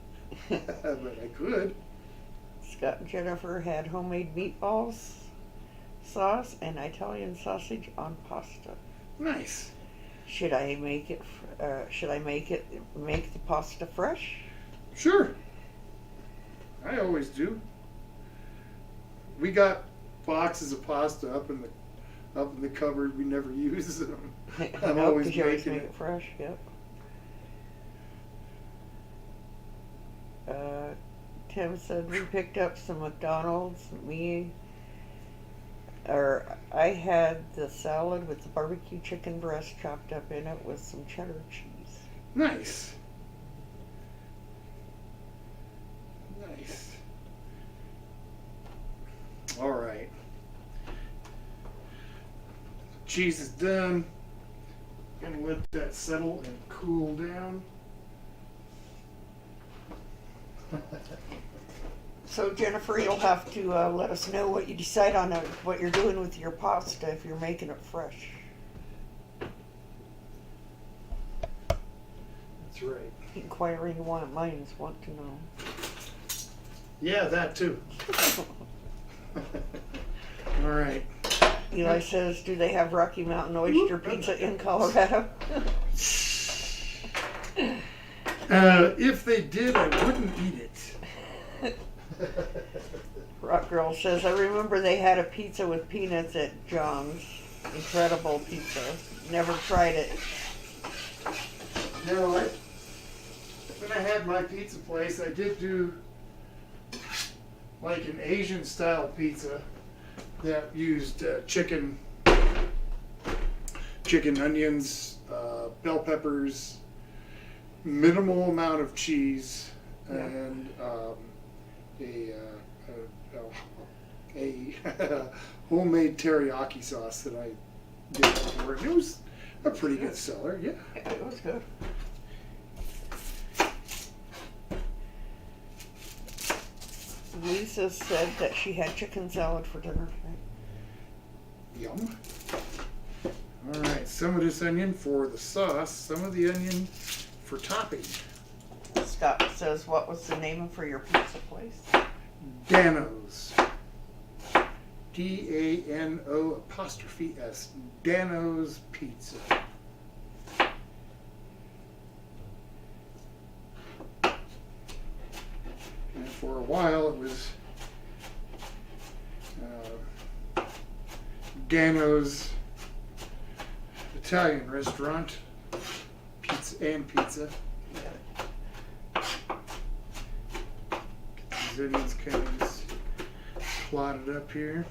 Speaker 1: but I could.
Speaker 2: Scott and Jennifer had homemade meatballs, sauce, and Italian sausage on pasta.
Speaker 1: Nice.
Speaker 2: Should I make it? Make the pasta fresh?
Speaker 1: Sure. I always do. We got boxes of pasta up in the cupboard. We never use them. I'm always
Speaker 2: because you always
Speaker 1: making
Speaker 2: make
Speaker 1: it.
Speaker 2: it fresh. Yep. Tim said we picked up some McDonald's. I had the salad with the barbecue chicken breast chopped up in it with some cheddar cheese.
Speaker 1: Nice. Nice. All right. Cheese is done. Gonna let that settle and cool down.
Speaker 2: So Jennifer, you'll have to let us know what you decide on what you're doing with your pasta if you're making it fresh.
Speaker 1: That's right.
Speaker 2: Inquiring minds want to know.
Speaker 1: Yeah, that too. All right.
Speaker 2: Eli says, do they have Rocky Mountain oyster pizza in Colorado?
Speaker 1: If they did, I wouldn't eat it.
Speaker 2: Rock Girl says, I remember they had a pizza with peanuts at John's. Incredible pizza. Never tried it.
Speaker 1: No, when I had my pizza place, I did do like an Asian style pizza that used chicken, onions, bell peppers, minimal amount of cheese,
Speaker 2: Yeah.
Speaker 1: and a homemade teriyaki sauce that I did before. It was a pretty good seller, yeah.
Speaker 2: Yeah, it was good. Lisa said that she had chicken salad for dinner tonight.
Speaker 1: Yum. All right, some of this onion for the sauce, some of the onion for topping.
Speaker 2: Scott says, what was the name for your pizza place?
Speaker 1: Dano's. DANO''S. Dano's Pizza. And for a while it was Dano's Italian restaurant. Pizza. These onions kind of just plotted up here.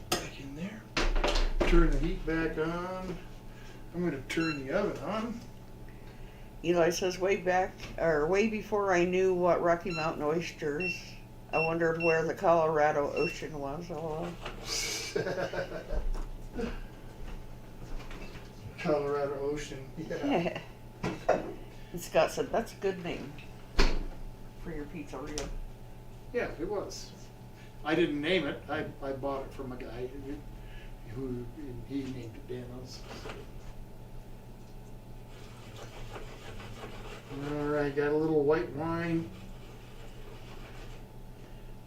Speaker 1: Back in there. Turn the heat back on. I'm going to turn the oven on.
Speaker 2: Eli says, way before I knew what Rocky Mountain oysters, I wondered where the Colorado Ocean was. Oh,
Speaker 1: Colorado Ocean. Yeah.
Speaker 2: yeah. And Scott said, that's a good name for your pizzeria.
Speaker 1: Yeah, it was. I didn't name it. I bought it from a guy who he named it Dano's. All right, got a little white wine.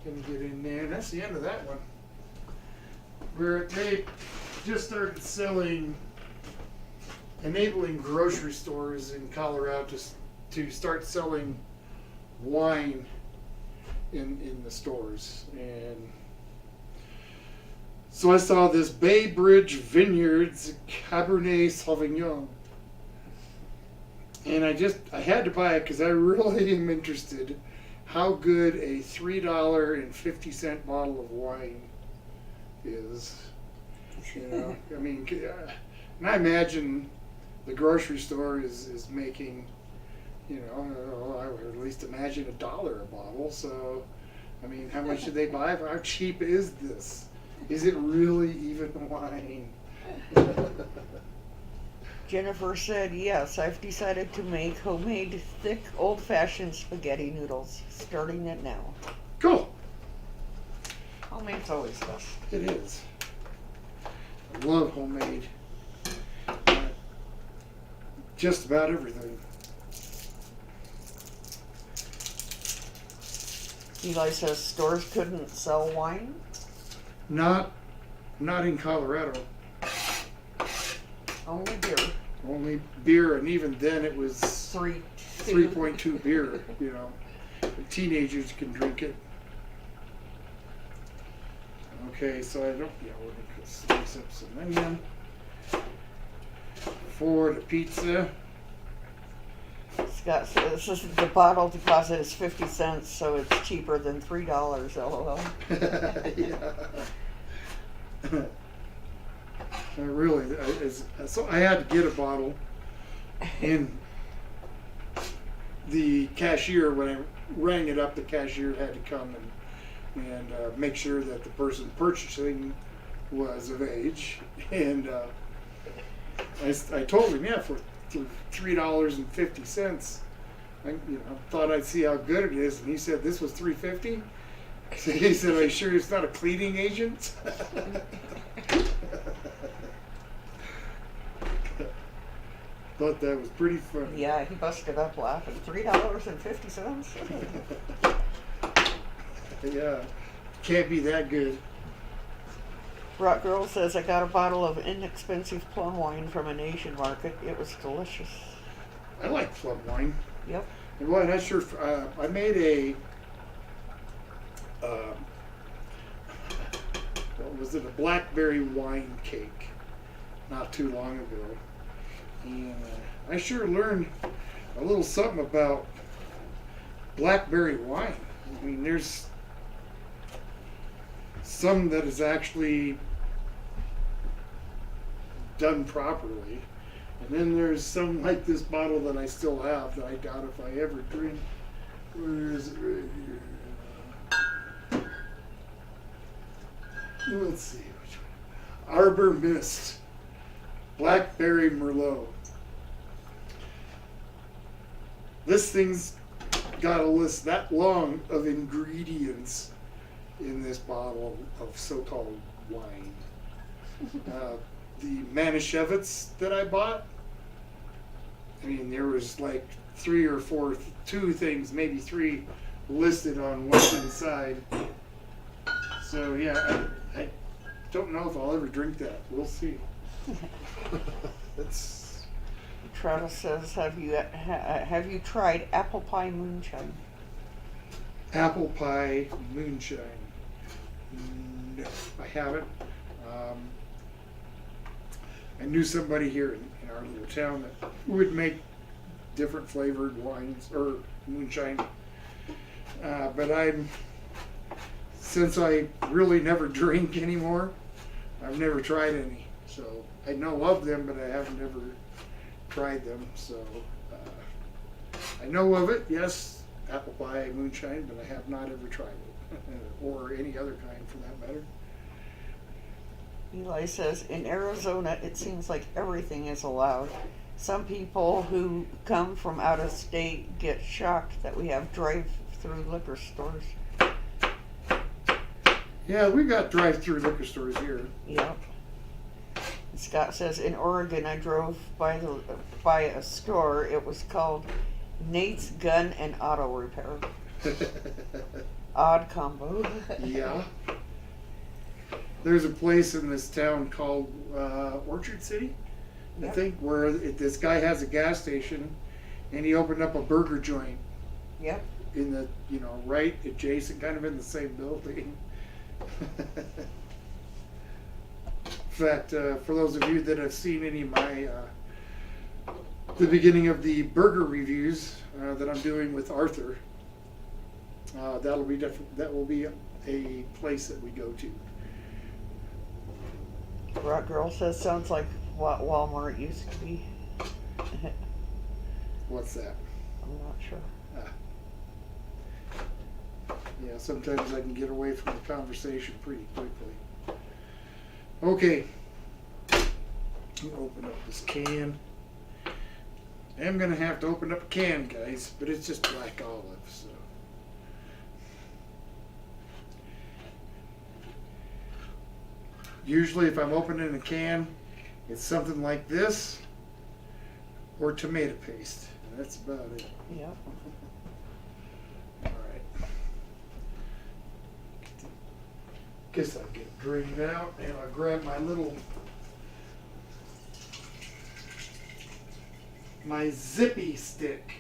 Speaker 1: Gonna get in there. And that's the end of that one. Where they just started enabling grocery stores in Colorado to start selling wine in the stores. And so I saw this Bay Bridge Vineyards Cabernet Sauvignon. And I had to buy it because I really am interested how good a $3.50 bottle of wine is. You know, I mean, And I imagine the grocery store is making, you know, I would at least imagine $1 a bottle. So, I mean, how much did they buy? How cheap is this? Is it really even wine?
Speaker 2: Jennifer said, yes, I've decided to make homemade thick old-fashioned spaghetti noodles, starting it now.
Speaker 1: Cool.
Speaker 2: Homemade's always best.
Speaker 1: It is. I love homemade. Just about everything.
Speaker 2: Eli says stores couldn't sell wine.
Speaker 1: Not in Colorado.
Speaker 2: Only beer.
Speaker 1: Only beer, and even then it was 3.2 beer. You know, teenagers can drink it. Okay, so I don't. Yeah, we're gonna slice up some onion for the pizza.
Speaker 2: Scott says this is, the bottle deposit is 50 cents, so it's cheaper than $3. LOL.
Speaker 1: Yeah. Really, so I had to get a bottle, and the cashier, when I rang it up, the cashier had to come and make sure that the person purchasing was of age, and I told him, yeah, for $3.50. I thought I'd see how good it is, and he said this was $3.50. So he said, "Are you sure it's not a cleaning agent?" Thought that was pretty funny.
Speaker 2: Yeah, he busted up laughing. $3.50?
Speaker 1: Yeah, can't be that good.
Speaker 2: Rock Girl says, I got a bottle of inexpensive plum wine from an Asian market. It was delicious.
Speaker 1: I like plum wine.
Speaker 2: Yep.
Speaker 1: And boy, that's sure. I made a. What was it? A blackberry wine cake, not too long ago, and I sure learned a little something about blackberry wine. I mean, there's some that is actually done properly. And then there's some like this bottle that I still have that I doubt if I ever drink. Where is it? Right here. Let's see. Which one? Arbor Mist. Blackberry Merlot. This thing's got a list that long of ingredients in this bottle of so-called wine. The Manischewitz that I bought, I mean, there was like 3 or 4, 2 things, maybe 3 listed on what's inside. So yeah, I don't know if I'll ever drink that. We'll see. It's
Speaker 2: Travis says, have you tried apple pie moonshine?
Speaker 1: apple pie moonshine. No, I haven't. I knew somebody here in our little town that would make different flavored wines or moonshine. But since I really never drink anymore, I've never tried any. So I know of them, but I haven't ever tried them. So I know of it, yes, apple pie moonshine, but I have not ever tried it, or any other kind for that matter.
Speaker 2: Eli says, in Arizona, it seems like everything is allowed. Some people who come from out of state get shocked that we have drive-through liquor stores.
Speaker 1: Yeah, we got drive-through liquor stores here.
Speaker 2: Yep. Scott says, in Oregon, I drove by a store. It was called Nate's Gun and Auto Repair. Odd combo.
Speaker 1: Yeah. There's a place in this town called Orchard City, I think, where this guy has a gas station, and he opened up a burger joint.
Speaker 2: Yep.
Speaker 1: In the, right adjacent, kind of in the same building. In fact, for those of you that have seen any of my, the beginning of the burger reviews that I'm doing with Arthur, that will be a place that we go to.
Speaker 2: Rock Girl says, sounds like what Walmart used to be.
Speaker 1: What's that?
Speaker 2: I'm not sure.
Speaker 1: Yeah, sometimes I can get away from the conversation pretty quickly. Okay. Open up this can. I'm gonna have to open up a can, guys, but it's just black olive, so. Usually if I'm opening a can, it's something like this or tomato paste. That's about it.
Speaker 2: Yep.
Speaker 1: Alright. Guess I'll get it drained out and I'll grab my zippy stick.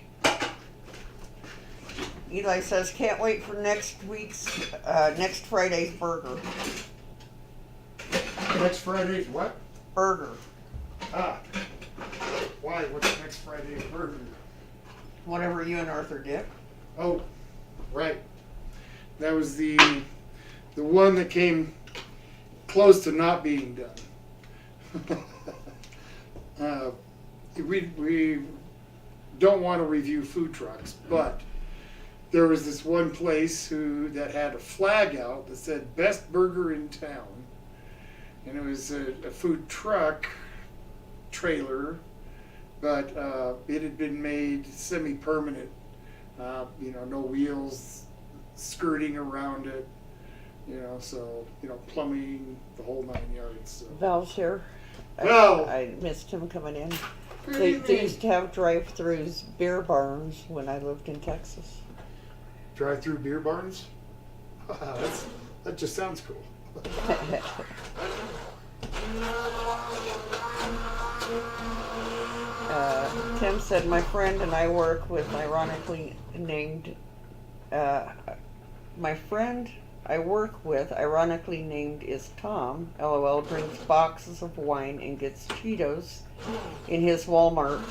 Speaker 2: Eli says, can't wait for next Friday's burger.
Speaker 1: Next Friday's what?
Speaker 2: Burger.
Speaker 1: Ah. Why? What's next Friday's burger?
Speaker 2: Whatever you and Arthur did.
Speaker 1: Oh, right. That was the one that came close to not being done. We don't want to review food trucks, but there was this one place that had a flag out that said best burger in town, and it was a food truck trailer, but it had been made semi-permanent. No wheels skirting around it, so plumbing, the whole 9 yards. So.
Speaker 2: Val's here.
Speaker 1: Val!
Speaker 2: I missed him coming in.
Speaker 1: Good
Speaker 2: They
Speaker 1: evening.
Speaker 2: used to have drive-throughs, beer barns when I lived in Texas.
Speaker 1: Drive-through beer barns? That just sounds cool.
Speaker 2: Tim said, my friend and I work with ironically named is Tom. LOL, drinks boxes of wine and gets Cheetos in his Walmart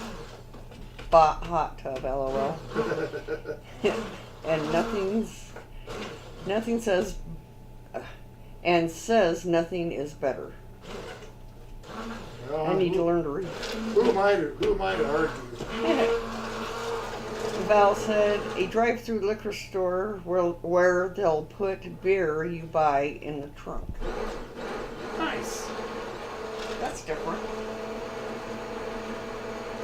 Speaker 2: hot tub. LOL. And nothing says nothing is better.
Speaker 1: Well,
Speaker 2: I need to learn to read.
Speaker 1: Who am I to argue?
Speaker 2: Val said, a drive-through liquor store where they'll put beer you buy in the trunk.
Speaker 1: Nice.
Speaker 2: That's different.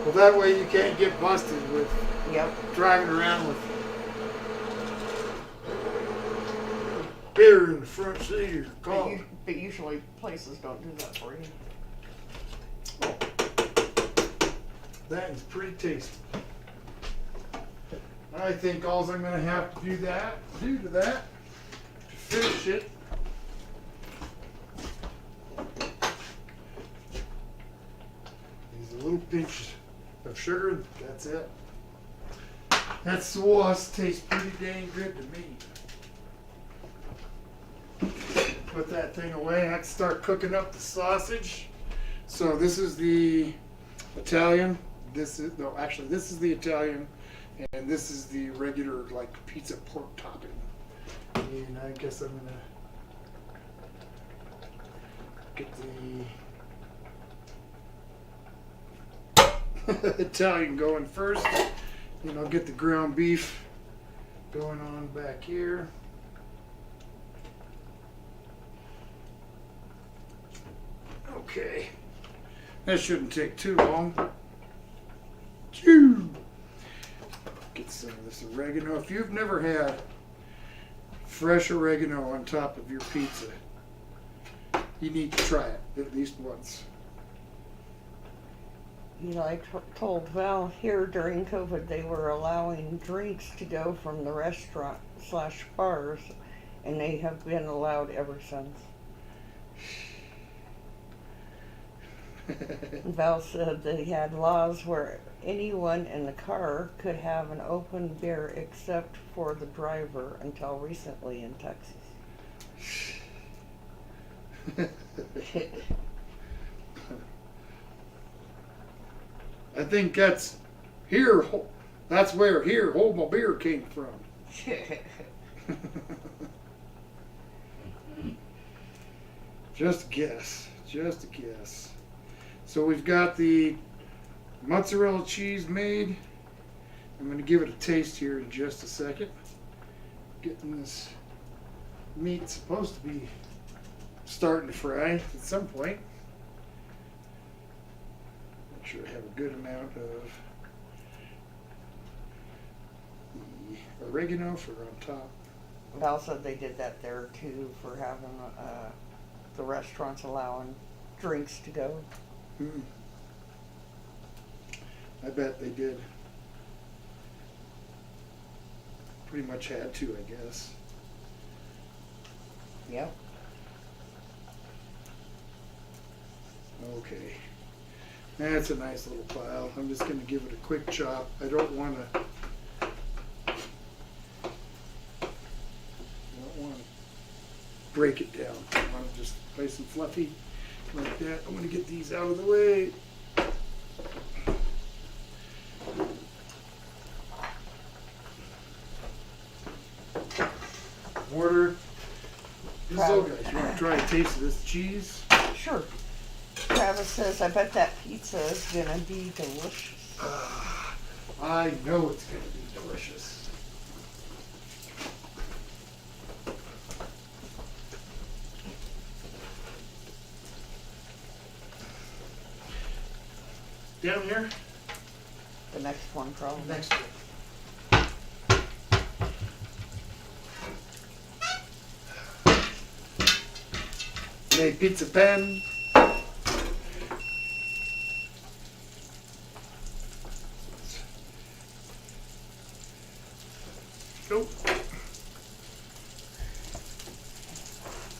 Speaker 1: Well, that way you can't get busted with
Speaker 2: Yep.
Speaker 1: driving around with beer in the front seat of your car.
Speaker 2: But usually places don't do that for you.
Speaker 1: That is pretty tasty. I think all I'm going to have to do to that, to finish it, is a little pinch of sugar. That's it. That sauce tastes pretty dang good to me. Put that thing away. I can start cooking up the sausage. So this is the Italian. This is the Italian. And this is the regular, pizza pork topping. And I guess I'm gonna get the Italian going first. And I'll get the ground beef going on back here. Okay. That shouldn't take too long. Choo! Get some of this oregano. If you've never had fresh oregano on top of your pizza, you need to try it at least once.
Speaker 2: I told Val here during COVID they were allowing drinks to go from the restaurant/bars, and they have been allowed ever since. Val said they had laws where anyone in the car could have an open beer except for the driver until recently in Texas.
Speaker 1: I think that's where Hold My Beer came from. Just a guess. So we've got the mozzarella cheese made. I'm going to give it a taste here in just a second. Getting this meat supposed to be starting to fry at some point. Make sure I have a good amount of the oregano for on top.
Speaker 2: Val said they did that there too for having the restaurants allowing drinks to go.
Speaker 1: Mm. I bet they did. Pretty much had to, I guess.
Speaker 2: Yep.
Speaker 1: Okay. That's a nice little pile. I'm just going to give it a quick chop. I don't want to break it down. I want it just nice and fluffy like that. I'm going to get these out of the way. Mortar. So guys, you want to try a taste of this cheese?
Speaker 2: Sure. Travis says, I bet that pizza is gonna be delicious.
Speaker 1: I know it's going to be delicious. Down here?
Speaker 2: The next one, probably.
Speaker 1: Next one. A pizza pan. Go.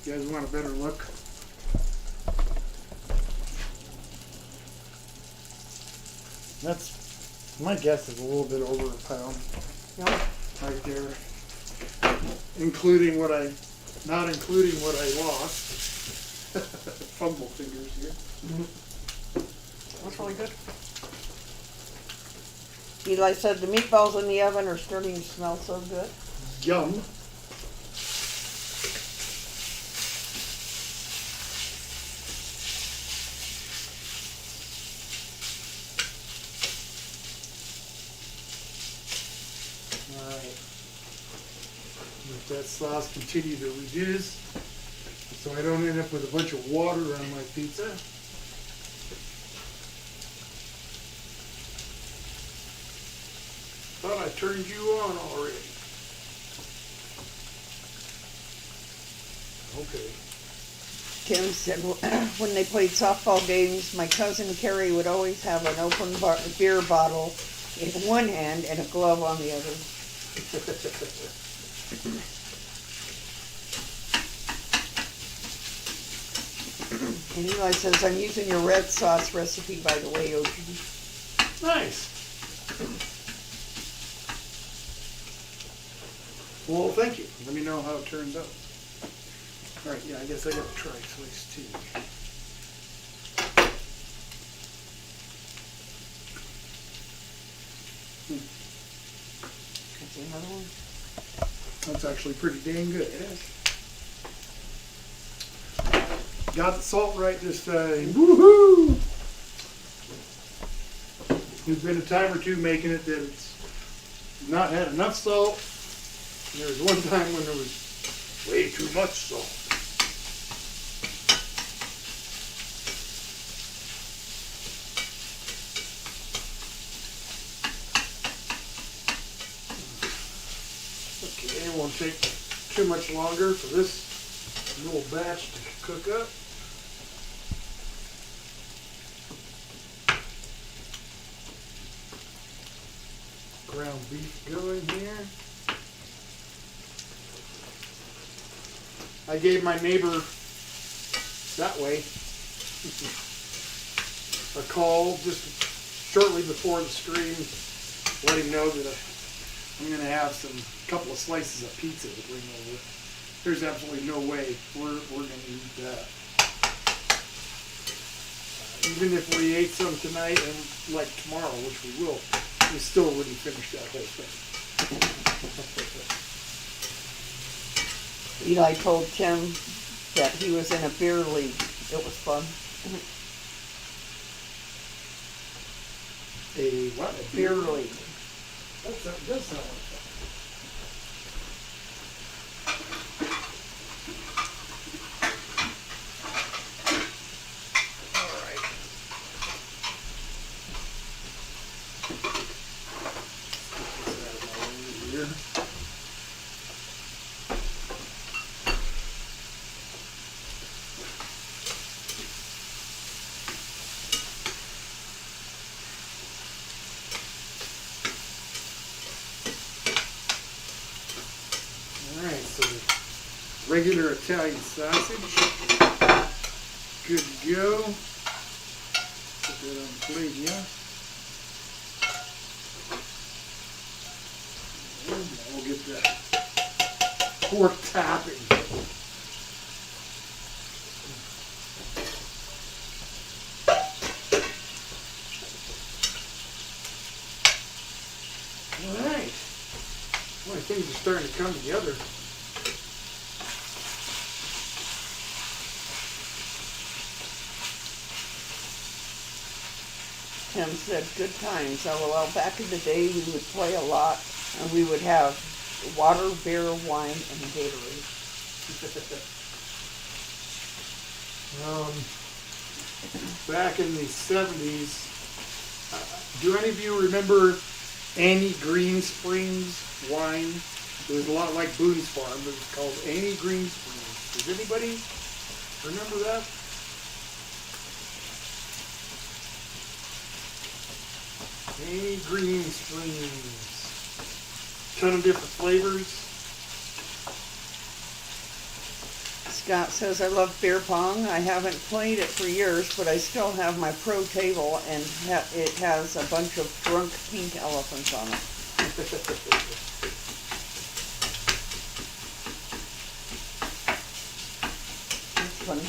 Speaker 1: You guys want a better look? That's, my guess is a little bit over a pound.
Speaker 2: Yep.
Speaker 1: Right there. Including what not including what I lost. Fumble fingers here.
Speaker 2: That's really good. Eli said the meatballs in the oven are starting to smell so good.
Speaker 1: Yum. Alright. Let that sauce continue to reduce so I don't end up with a bunch of water on my pizza. Thought I turned you on already. Okay.
Speaker 2: Tim said when they played softball games, my cousin Carrie would always have an open beer bottle in one hand and a glove on the other. And Eli says, I'm using your red sauce recipe, by the way, OG.
Speaker 1: Nice. Well, thank you. Let me know how it turns out. All right, yeah, I guess I got to try slice too.
Speaker 2: That's another one.
Speaker 1: That's actually pretty dang good. It is. Got the salt right this time. Woohoo! There's been a time or two making it that it's not had enough salt. And there was one time when there was way too much salt. Okay, it won't take too much longer for this little batch to cook up. Ground beef going here. I gave my neighbor that way a call just shortly before the stream, let him know that I'm going to have some couple of slices of pizza to bring over. There's absolutely no way we're going to eat that. Even if we ate some tonight and like tomorrow, which we will, we still wouldn't finish that whole thing.
Speaker 2: Eli told Tim that he was in a beer league. It was fun.
Speaker 3: A what? A
Speaker 2: Beer league.
Speaker 3: That does sound like fun.
Speaker 2: All right.
Speaker 3: Get this out of my way here. Alright, so regular Italian sausage. Good to go. Put that on the plate, yeah. And we'll get the pork topping. Alright. Boy, things are starting to come together.
Speaker 2: Tim said, good times. LOL. Back in the day, we would play a lot, and we would have water, beer, wine, and Gatorade.
Speaker 3: Back in the 70s, do any of you remember Annie Green Springs wine? It was a lot like Boone's Farm, but it was called Annie Green Springs. Does anybody remember that? Annie Green Springs. Ton of different flavors.
Speaker 2: Scott says, I love beer pong. I haven't played it for years, but I still have my pro table, and it has a bunch of drunk pink elephants on it. It's funny.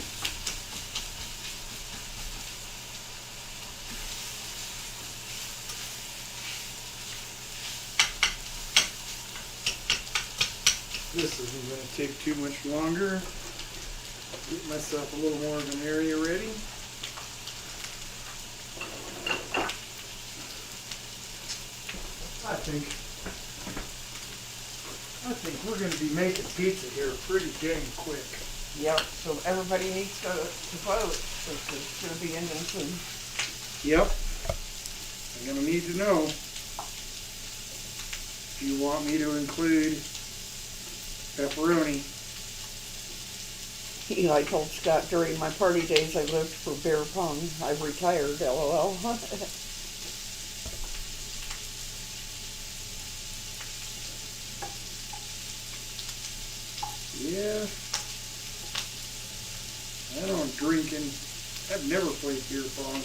Speaker 3: This isn't going to take too much longer. Get myself a little more of an area ready. I think we're going to be making pizza here pretty dang quick.
Speaker 2: Yep, so everybody needs to vote, since it's going to be ending soon.
Speaker 3: Yep. I'm going to need to know if you want me to include pepperoni.
Speaker 2: Eli told Scott, during my party days, I lived for beer pong. I've retired, LOL.
Speaker 3: Yeah. I don't drink and I've never played beer pong.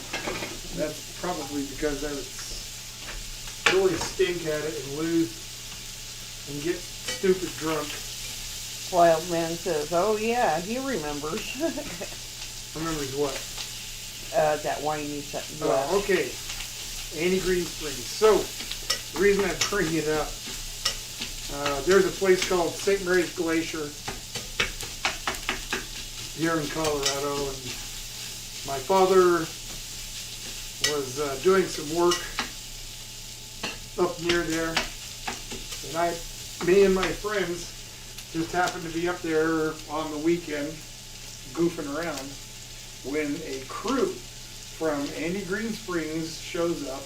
Speaker 3: That's probably because I would really stink at it and lose and get stupid drunk.
Speaker 2: Wild Man says, oh yeah, he remembers.
Speaker 3: Remembers what?
Speaker 2: That wine you set in glass.
Speaker 3: Oh, okay. Annie Green Springs. So, the reason I bring it up, there's a place called St. Mary's Glacier here in Colorado, and my father was doing some work up near there, and me and my friends just happened to be up there on the weekend goofing around when a crew from Annie Green Springs shows up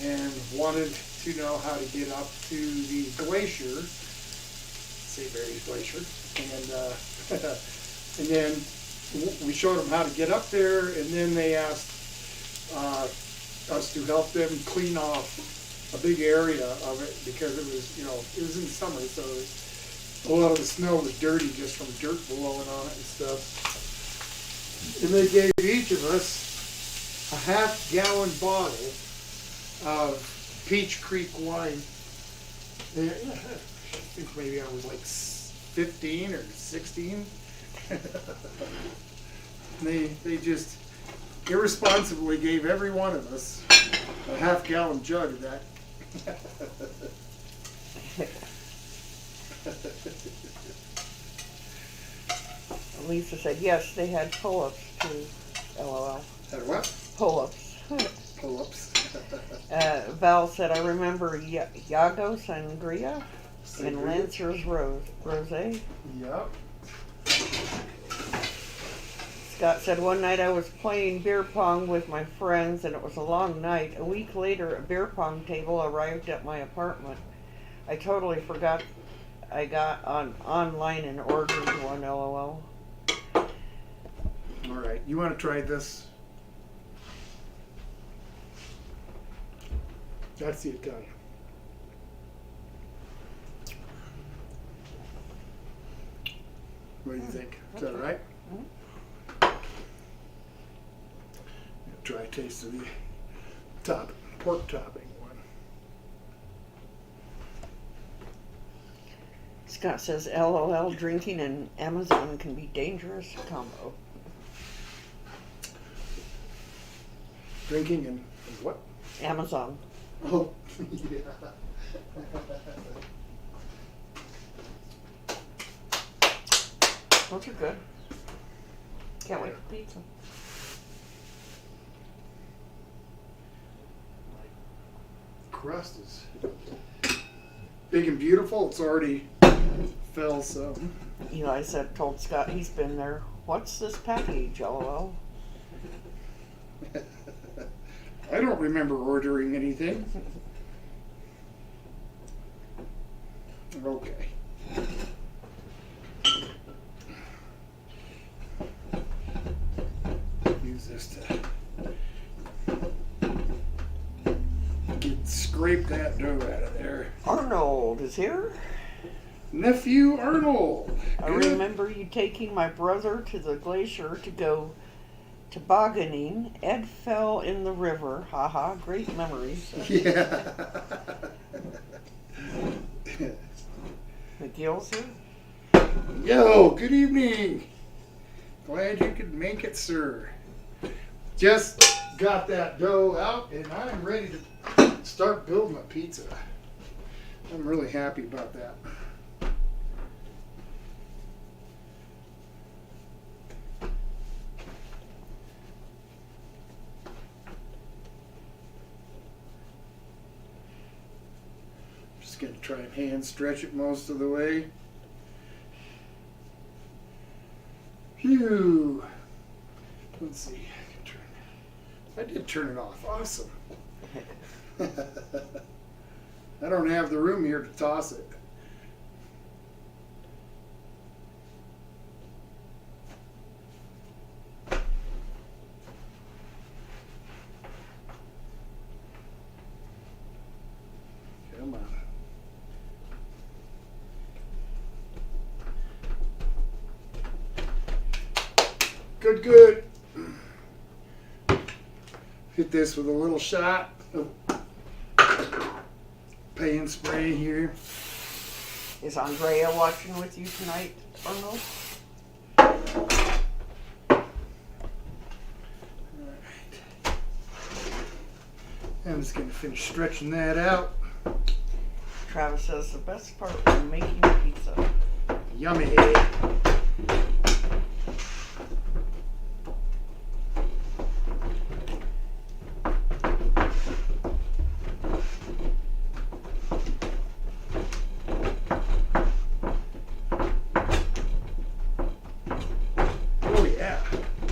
Speaker 3: and wanted to know how to get up to the glacier, St. Mary's Glacier, and then we showed them how to get up there, and then they asked us to help them clean off a big area of it because it was in summer, so a lot of the snow was dirty just from dirt blowing on it and stuff. And they gave each of us a half-gallon bottle of Peach Creek wine. And I think maybe I was like 15 or 16. They just irresponsibly gave every one of us a half-gallon jug of that.
Speaker 2: Lisa said, yes, they had pull-ups too. LOL.
Speaker 3: Had what?
Speaker 2: Pull-ups.
Speaker 3: Pull-ups.
Speaker 2: Val said, I remember Yago Sangria and
Speaker 3: Sangria.
Speaker 2: Lancer's Rosé.
Speaker 3: Yep.
Speaker 2: Scott said, one night I was playing beer pong with my friends and it was a long night. A week later, a beer pong table arrived at my apartment. I totally forgot I got online and ordered one, LOL.
Speaker 3: All right. You want to try this? That's the Italian. What do you think? Is that all right? Try a taste of the pork topping one.
Speaker 2: Scott says, LOL, drinking and Amazon can be dangerous combo.
Speaker 3: Drinking and what?
Speaker 2: Amazon.
Speaker 3: Oh, yeah.
Speaker 2: Those are good. Can't wait for pizza.
Speaker 3: Crust is big and beautiful. It's already fell some.
Speaker 2: Eli said, told Scott he's been there. What's this package, LOL?
Speaker 3: I don't remember ordering anything. Okay. Use this to scrape that dough out of there.
Speaker 2: Arnold is here.
Speaker 3: Nephew Arnold.
Speaker 2: I
Speaker 3: Good.
Speaker 2: remember you taking my brother to the glacier to go tobogganing. Ed fell in the river. Haha, great memories.
Speaker 3: Yeah.
Speaker 2: McGill's here.
Speaker 3: Yo, good evening. Glad you could make it, sir. Just got that dough out and I'm ready to start building a pizza. I'm really happy about that. Just gonna try and hand stretch it most of the way. Phew. Let's see. I did turn it off. Awesome. I don't have the room here to toss it. Come on. Good, good. Hit this with a little shot of paint spray here.
Speaker 2: Is Andrea watching with you tonight, Arnold?
Speaker 3: Alright. I'm just going to finish stretching that out.
Speaker 2: Travis says the best part when making pizza.
Speaker 3: Yummy. Oh yeah.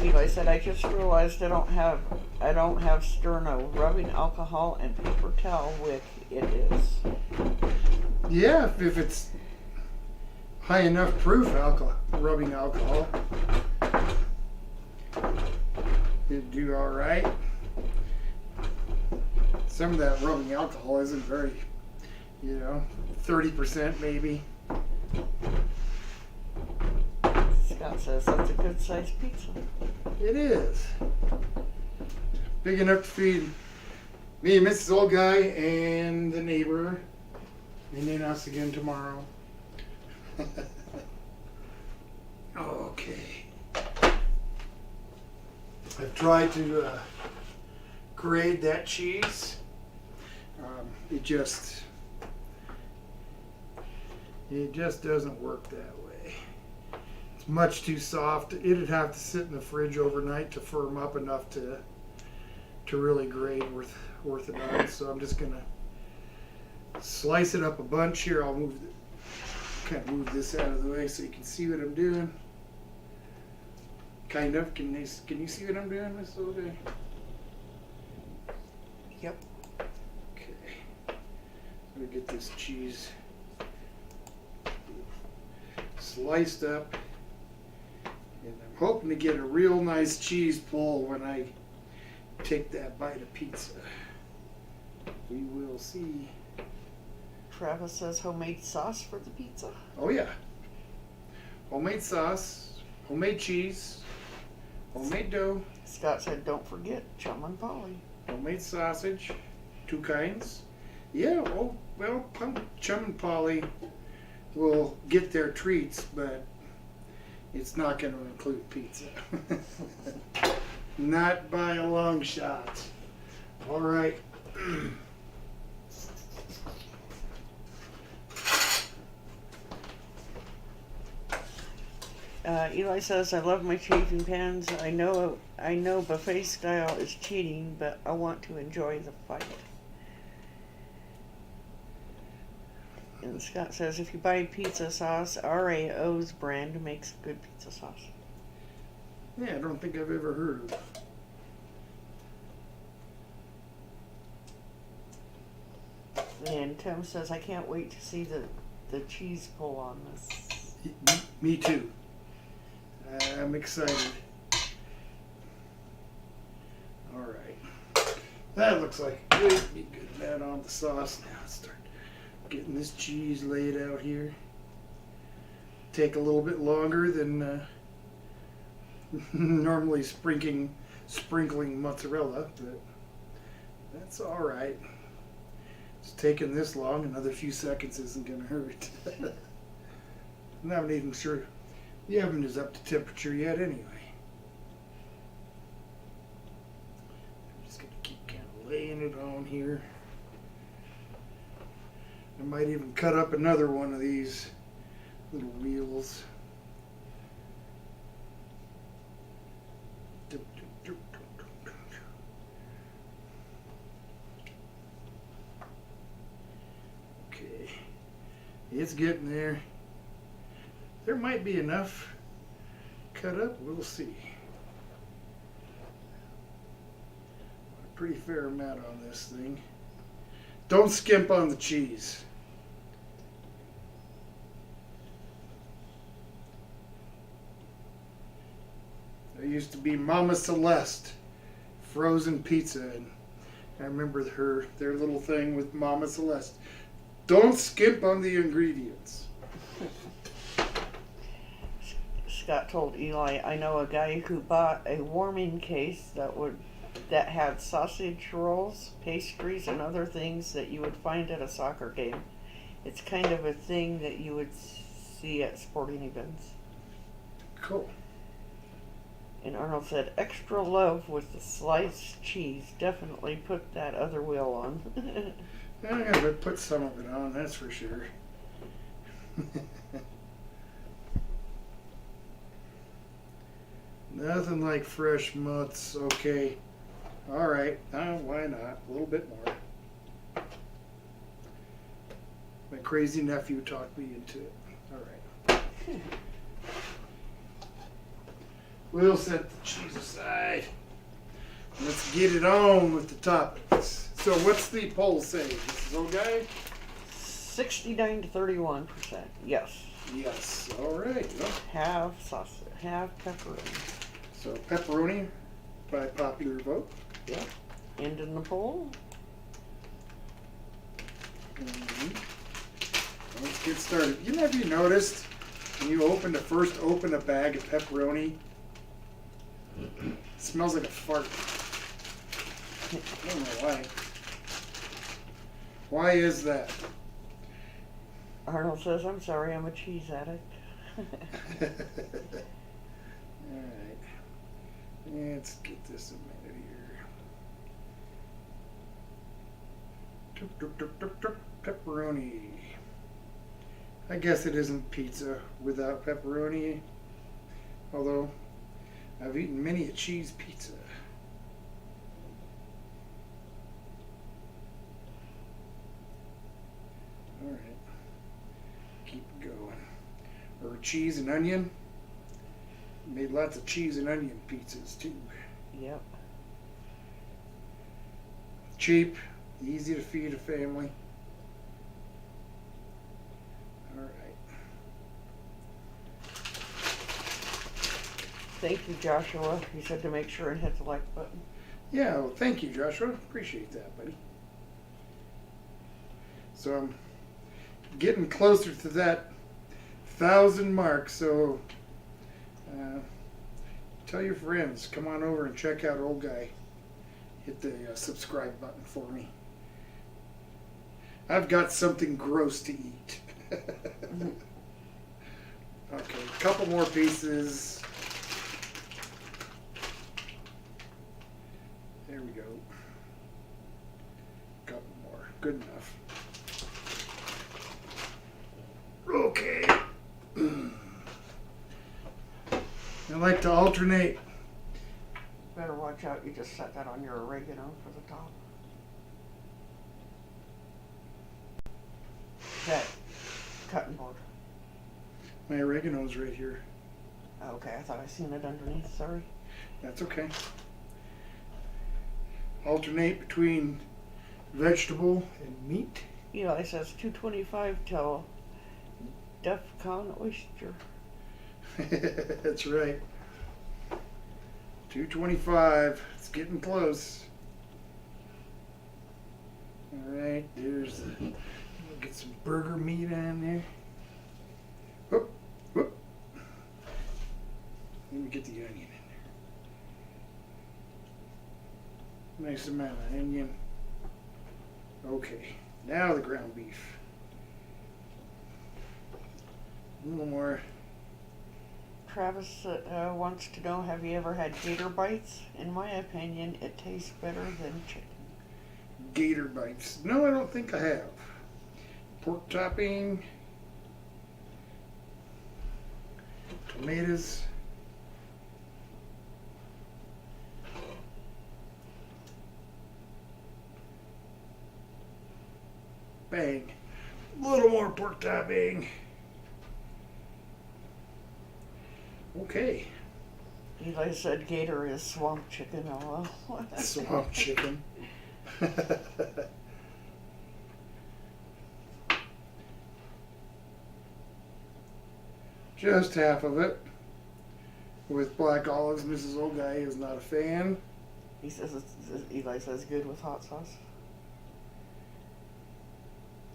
Speaker 2: Eli said, I just realized I don't have sterno. Rubbing alcohol and paper towel wick it is.
Speaker 3: Yeah, if it's high enough proof rubbing alcohol, it'd do all right. Some of that rubbing alcohol isn't very, 30% maybe.
Speaker 2: Scott says that's a good sized pizza.
Speaker 3: It is. Big enough to feed me and Mrs. Old Guy and the neighbor, and then us again tomorrow. Okay. I've tried to grate that cheese. It just doesn't work that way. It's much too soft. It'd have to sit in the fridge overnight to firm up enough to really grate orthodox, so I'm just gonna slice it up a bunch here. I'll kind of move this out of the way so you can see what I'm doing. Kind of. Can you see what I'm doing, Miss Olga?
Speaker 2: Yep.
Speaker 3: Okay. I'm gonna get this cheese sliced up, and I'm hoping to get a real nice cheese pull when I take that bite of pizza. We will see.
Speaker 2: Travis says homemade sauce for the pizza.
Speaker 3: Oh yeah. Homemade sauce, homemade cheese, homemade dough,
Speaker 2: Scott said, don't forget chum and Polly.
Speaker 3: homemade sausage, 2 kinds. Yeah, oh, well, Chum and Polly will get their treats, but it's not going to include pizza. Not by a long shot. All right.
Speaker 2: Eli says, I love my chafing pans. I know buffet style is cheating, but I want to enjoy the fight. And Scott says, if you buy pizza sauce, RAO's brand makes good pizza sauce.
Speaker 3: Yeah, I don't think I've ever heard of.
Speaker 2: And Tim says, I can't wait to see the cheese pull on this.
Speaker 3: Me too. I'm excited. All right. That looks like it would be good to add on the sauce. Now let's start getting this cheese laid out here. Take a little bit longer than normally sprinkling mozzarella, but that's all right. It's taking this long. Another few seconds isn't going to hurt. I'm not even sure the oven is up to temperature yet anyway. I'm just going to keep kind of laying it on here. I might even cut up another one of these little wheels. Okay, it's getting there. There might be enough cut up, we'll see. A pretty fair amount on this thing. Don't skimp on the cheese. There used to be Mama Celeste frozen pizza, and I remember their little thing with Mama Celeste. Don't skimp on the ingredients.
Speaker 2: Scott told Eli, I know a guy who bought a warming case that had sausage rolls, pastries, and other things that you would find at a soccer game. It's kind of a thing that you would see at sporting events.
Speaker 3: Cool.
Speaker 2: And Arnold said, extra love with the sliced cheese. Definitely put that other wheel on.
Speaker 3: I'm going to put some of it on, that's for sure. Nothing like fresh mutts. Okay. All right. Why not? A little bit more. My crazy nephew talked me into it. All right. We'll set the cheese aside. Let's get it on with the toppings. So what's the poll say? This is okay?
Speaker 2: 69 to 31%. Yes.
Speaker 3: Yes. All right. Well,
Speaker 2: Have sausage. Have pepperoni.
Speaker 3: so pepperoni by popular vote.
Speaker 2: Yep. End in the poll.
Speaker 3: Let's get started. Have you noticed when you first open a bag of pepperoni, it smells like a fart? I don't know why. Why is that?
Speaker 2: Arnold says, I'm sorry, I'm a cheese addict.
Speaker 3: Alright. Let's get this a minute here. Pepperoni. I guess it isn't pizza without pepperoni, although I've eaten many a cheese pizza.
Speaker 1: cheese and onion. Made lots of cheese and onion pizzas too.
Speaker 2: Yep.
Speaker 1: Cheap, easy to feed a family. All right.
Speaker 2: Thank you, Joshua. He said to make sure and hit the like button.
Speaker 1: Yeah, well, thank you, Joshua. Appreciate that, buddy. So I'm getting closer to that 1,000 mark. So tell your friends, come on over and check out Old Guy. Hit the subscribe button for me. I've got something gross to eat. Okay, a couple more pieces. There we go. Couple more. Good enough. Okay. I like to alternate.
Speaker 2: Better watch out, you just set that on your oregano for the top. That cutting board.
Speaker 1: My oregano's right here.
Speaker 2: Okay, I thought I seen it underneath, sorry.
Speaker 1: That's okay. Alternate between vegetable and meat.
Speaker 2: Eli says 225 till DEFCON oyster.
Speaker 1: That's right. 225. It's getting close. All right, there's the. We'll get some burger meat on there. Whoop, whoop. Let me get the onion in there. Nice amount of onion. Okay, now the ground beef. A little more.
Speaker 2: Travis wants to know, have you ever had gator bites? In my opinion, it tastes better than chicken.
Speaker 1: Gator bites. No, I don't think I have. Pork topping. Tomatoes. Bang. A little more pork topping. Okay.
Speaker 2: Eli said gator is swamp chicken. Oh well.
Speaker 1: Swamp chicken. Just half of it. With black olives, Mrs. Old Guy is not a fan.
Speaker 2: He says Eli says good with hot sauce.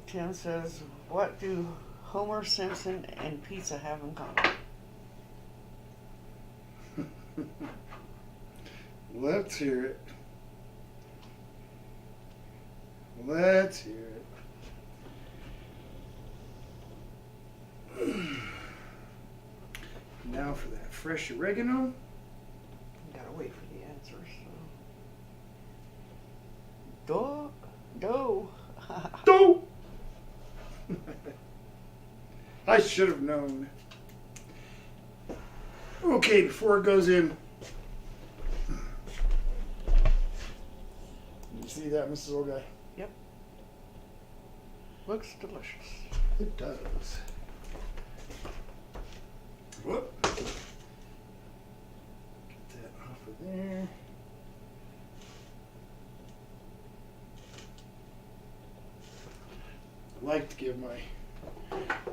Speaker 2: Tim says, what do Homer Simpson and pizza have in common?
Speaker 1: Let's hear it. Let's hear it. Now for that fresh oregano.
Speaker 2: Gotta wait for the answers. So. Dough.
Speaker 1: Dough! I should have known. Okay, before it goes in. You see that, Mrs. Old Guy?
Speaker 2: Yep. Looks delicious.
Speaker 1: It does. Whoop. Get that off of there. I like to give my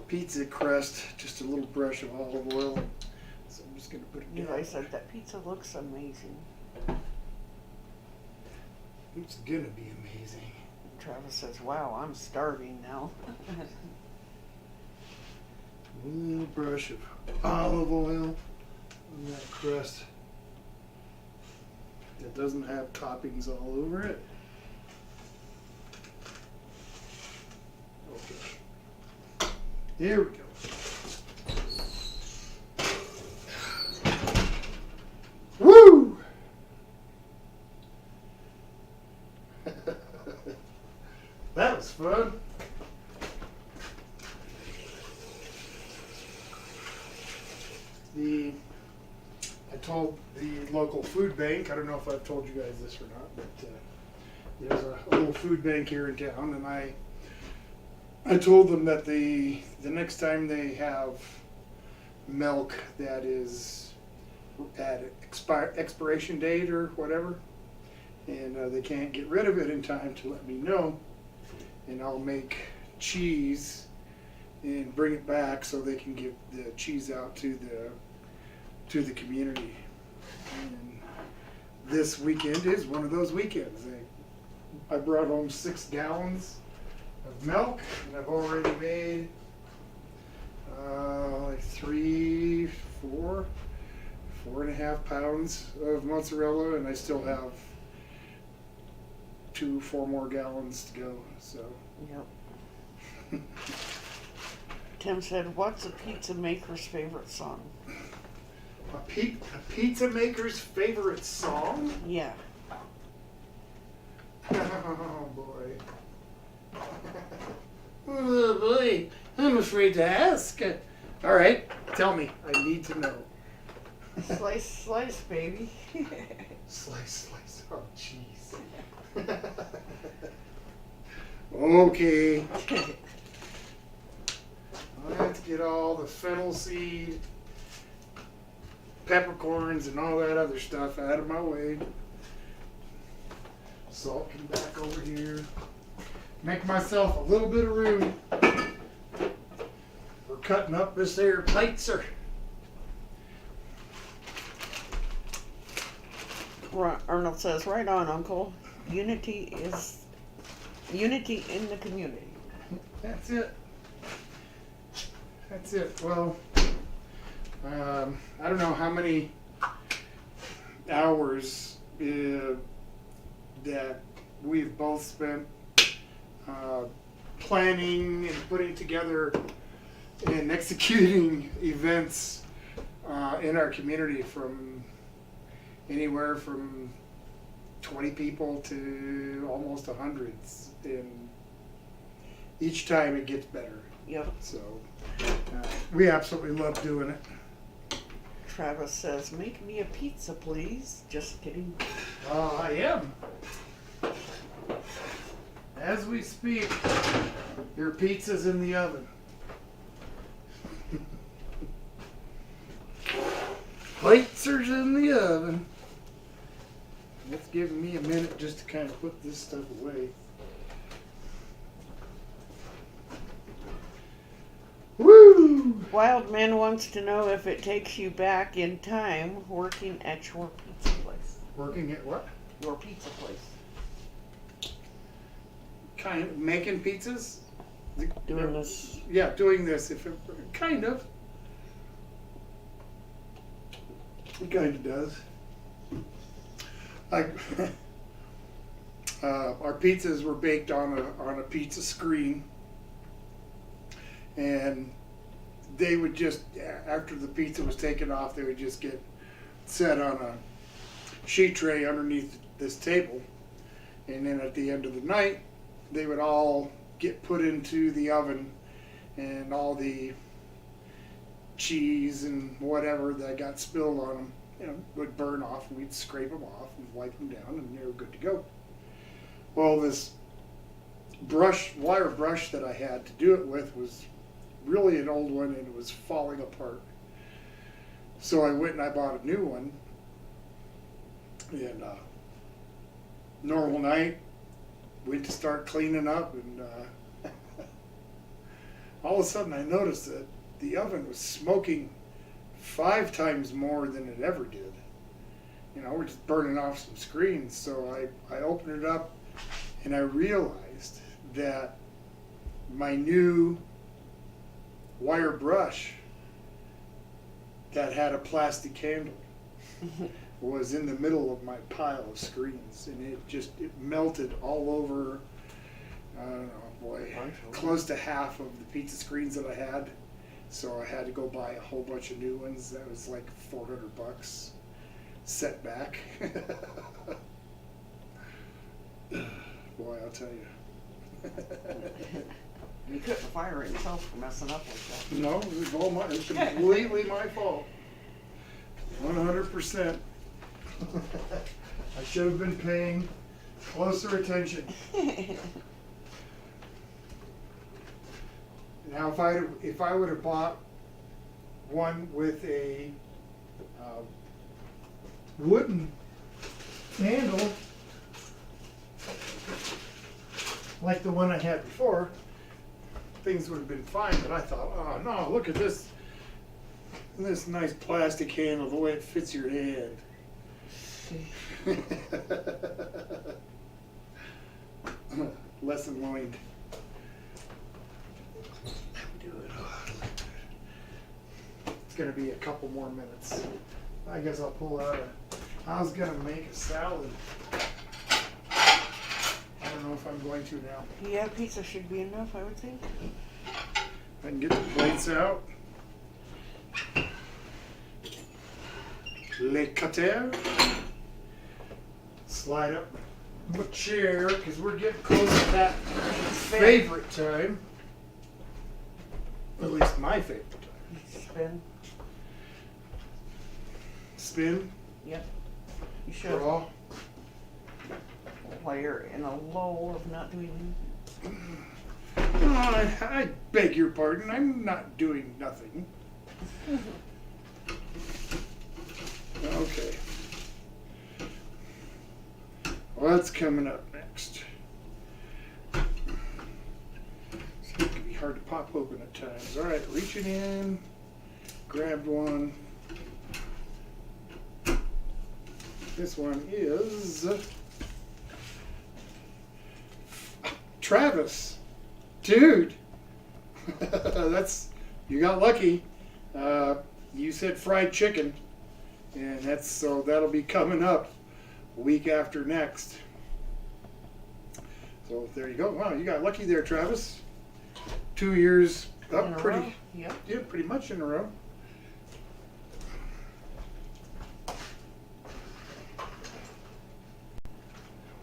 Speaker 1: pizza crust just a little brush of olive oil. So I'm just going to put it down.
Speaker 2: Eli said that pizza looks amazing.
Speaker 1: It's going to be amazing.
Speaker 2: Travis says, wow, I'm starving now.
Speaker 1: A little brush of olive oil on that crust that doesn't have toppings all over it. Okay. There we go. Woo! That was fun. I told the local food bank, I don't know if I've told you guys this or not, but there's a little food bank here in town, and I told them that the next time they have milk that is at expiration date or whatever, and they can't get rid of it in time to let me know, and I'll make cheese and bring it back so they can give the cheese out to the community. And this weekend is one of those weekends. I brought home 6 gallons of milk, and I've already made like 4.5 pounds of mozzarella, and I still have 4 more gallons to go. So.
Speaker 2: Yep. Tim said, "What's a pizza maker's favorite song?"
Speaker 1: A pizza maker's favorite song?
Speaker 2: Yeah.
Speaker 1: Oh boy. Oh boy. I'm afraid to ask. All right, tell me. I need to know.
Speaker 2: Slice, slice, baby.
Speaker 1: Slice, slice. Oh, jeez. Okay. I have to get all the fennel seed, peppercorns, and all that other stuff out of my way. Salt can back over here. Make myself a little bit of room for cutting up this there pizza.
Speaker 2: Arnold says, "Right on, Uncle. Unity in the community."
Speaker 1: That's it. That's it. Well, I don't know how many hours that we've both spent planning and putting together and executing events in our community, from anywhere from 20 people to almost 100, and each time it gets better.
Speaker 2: Yep.
Speaker 1: So we absolutely love doing it.
Speaker 2: Travis says, "Make me a pizza, please." Just kidding.
Speaker 1: I am. As we speak, your pizza's in the oven. Pizza's in the oven. It's giving me a minute just to kind of put this stuff away. Woo!
Speaker 2: Wildman wants to know if it takes you back in time working at your pizza place.
Speaker 1: Working at what?
Speaker 2: Your pizza place.
Speaker 1: Kind of making pizzas?
Speaker 2: Doing this.
Speaker 1: Yeah, doing this. Kind of. It kind of does. Like, our pizzas were baked on a pizza screen, and they would just, after the pizza was taken off, they would just get set on a sheet tray underneath this table, and then at the end of the night, they would all get put into the oven, and all the cheese and whatever that got spilled on them, would burn off, and we'd scrape them off and wipe them down, and they were good to go. Well, this wire brush that I had to do it with was really an old one, and it was falling apart. So I went and I bought a new one, and normal night, went to start cleaning up, and all of a sudden I noticed that the oven was smoking 5 times more than it ever did. We're just burning off some screens. So I opened it up, and I realized that my new wire brush that had a plastic handle was in the middle of my pile of screens, and it melted all over, I don't know, boy, close to half of the pizza screens that I had. So I had to go buy a whole bunch of new ones. That was like $400 set back. Boy, I'll tell you.
Speaker 2: You couldn't fire yourself for messing up like that.
Speaker 1: No, it was completely my fault. 100%. I should have been paying closer attention. Now, if I would have bought
Speaker 3: one with a wooden handle, like the one I had before, things would have been fine. But I thought, oh no, look at this nice plastic handle, the way it fits your hand. Lesson learned. Do it. It's gonna be a couple more minutes. I guess I'll pull out I was gonna make a salad. I don't know if I'm going to now.
Speaker 2: Yeah, pizza should be enough, I would think.
Speaker 3: I can get the plates out. Les cutters. Slide up the chair because we're getting close to that favorite time. At least my favorite time.
Speaker 2: Spin.
Speaker 3: Spin.
Speaker 2: Yep. You should.
Speaker 3: Draw.
Speaker 2: While you're in a lull of not doing.
Speaker 3: I beg your pardon. I'm not doing nothing. Okay. What's coming up next? It can be hard to pop open at times. All right, reaching in, grabbed one. This one is Travis. Dude, you got lucky. You said fried chicken, and that'll be coming up week after next. So there you go. Wow, you got lucky there, Travis. 2 years up,
Speaker 2: In a
Speaker 3: pretty.
Speaker 2: row? Yep.
Speaker 3: Yeah, pretty much in a row.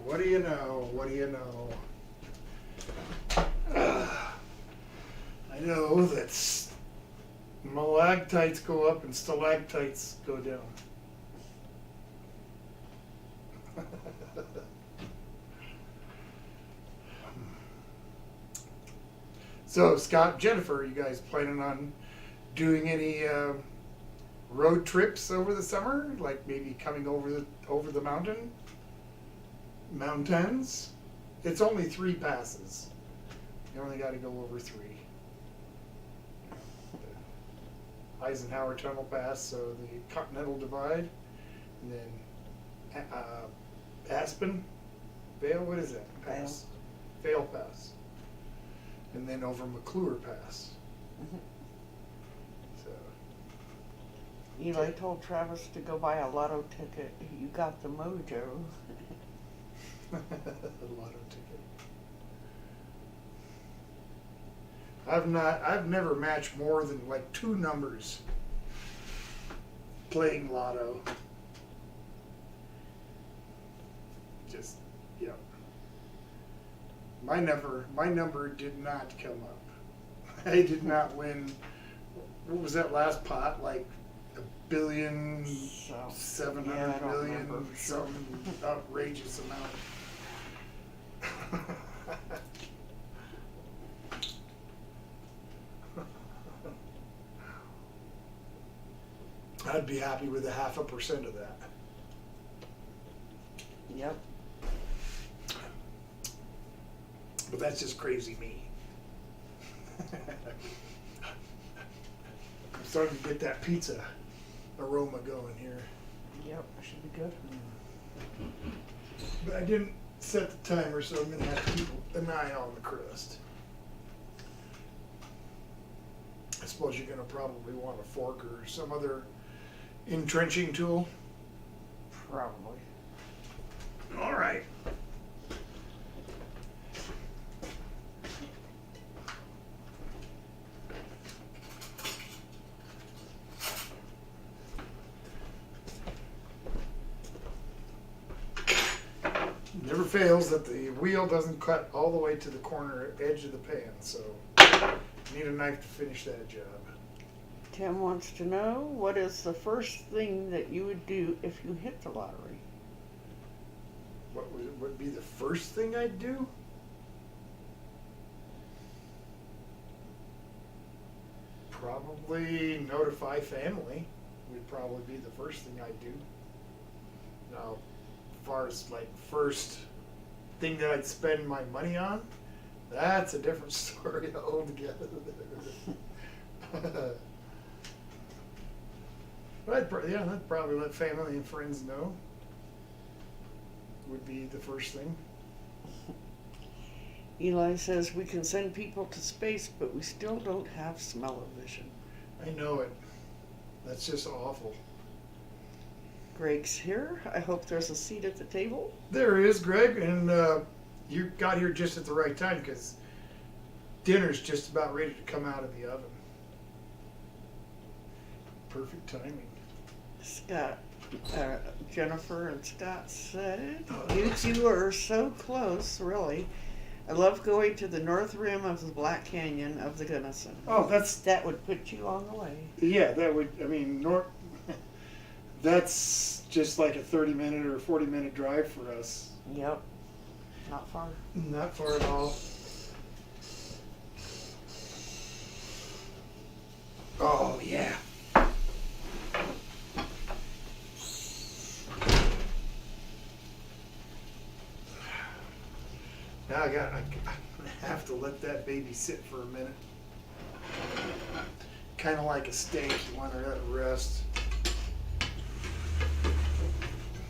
Speaker 3: What do you know? What do you know? I know that stalactites go up and stalactites go down. So, Scott, Jennifer, you guys planning on doing any road trips over the summer? Like maybe coming over the mountains? It's only 3 passes. You only got to go over 3. Eisenhower Tunnel Pass, so the Continental Divide, and then Aspen, Vale, what is that? Pass. Vale Pass. And then over McClure Pass. So.
Speaker 2: Eli told Travis to go buy a lotto ticket. You got the mojo.
Speaker 3: A lotto ticket. I've never matched more than like 2 numbers playing lotto. Just, yeah. My number did not come up. I did not win. What was that last pot? Like $1,700,000,000,
Speaker 2: Yeah, I don't remember.
Speaker 3: some outrageous amount. I'd be happy with 0.5% of that.
Speaker 2: Yep.
Speaker 3: But that's just crazy me. I'm starting to get that pizza aroma going here.
Speaker 2: Yep, should be good.
Speaker 3: But I didn't set the timer, so I'm going to have to keep an eye on the crust. I suppose you're going to probably want a fork or some other entrenching tool.
Speaker 2: Probably.
Speaker 3: All right. Never fails that the wheel doesn't cut all the way to the corner edge of the pan, so you need a knife to finish that job.
Speaker 2: Tim wants to know, what is the first thing that you would do if you hit the lottery?
Speaker 3: What would be the first thing I'd do? Probably notify family would probably be the first thing I'd do. Now, as far as like first thing that I'd spend my money on, that's a different story altogether. But I'd probably let family and friends know. Would be the first thing.
Speaker 2: Eli says we can send people to space, but we still don't have smell-o-vision.
Speaker 3: I know it. That's just awful.
Speaker 2: Greg's here. I hope there's a seat at the table.
Speaker 3: There is, Greg, and you got here just at the right time because dinner's just about ready to come out of the oven. Perfect timing.
Speaker 2: Scott, Jennifer and Scott said, you two are so close, really. I love going to the north rim of the Black Canyon of the Gunnison.
Speaker 3: Oh,
Speaker 2: That would put you on the way.
Speaker 3: yeah, that would, I mean, that's just like a 30-minute or 40-minute drive for us.
Speaker 2: Yep. Not far.
Speaker 3: Not far at all. Oh, yeah. Now I have to let that baby sit for a minute. Kind of like a steak, you want to let it rest.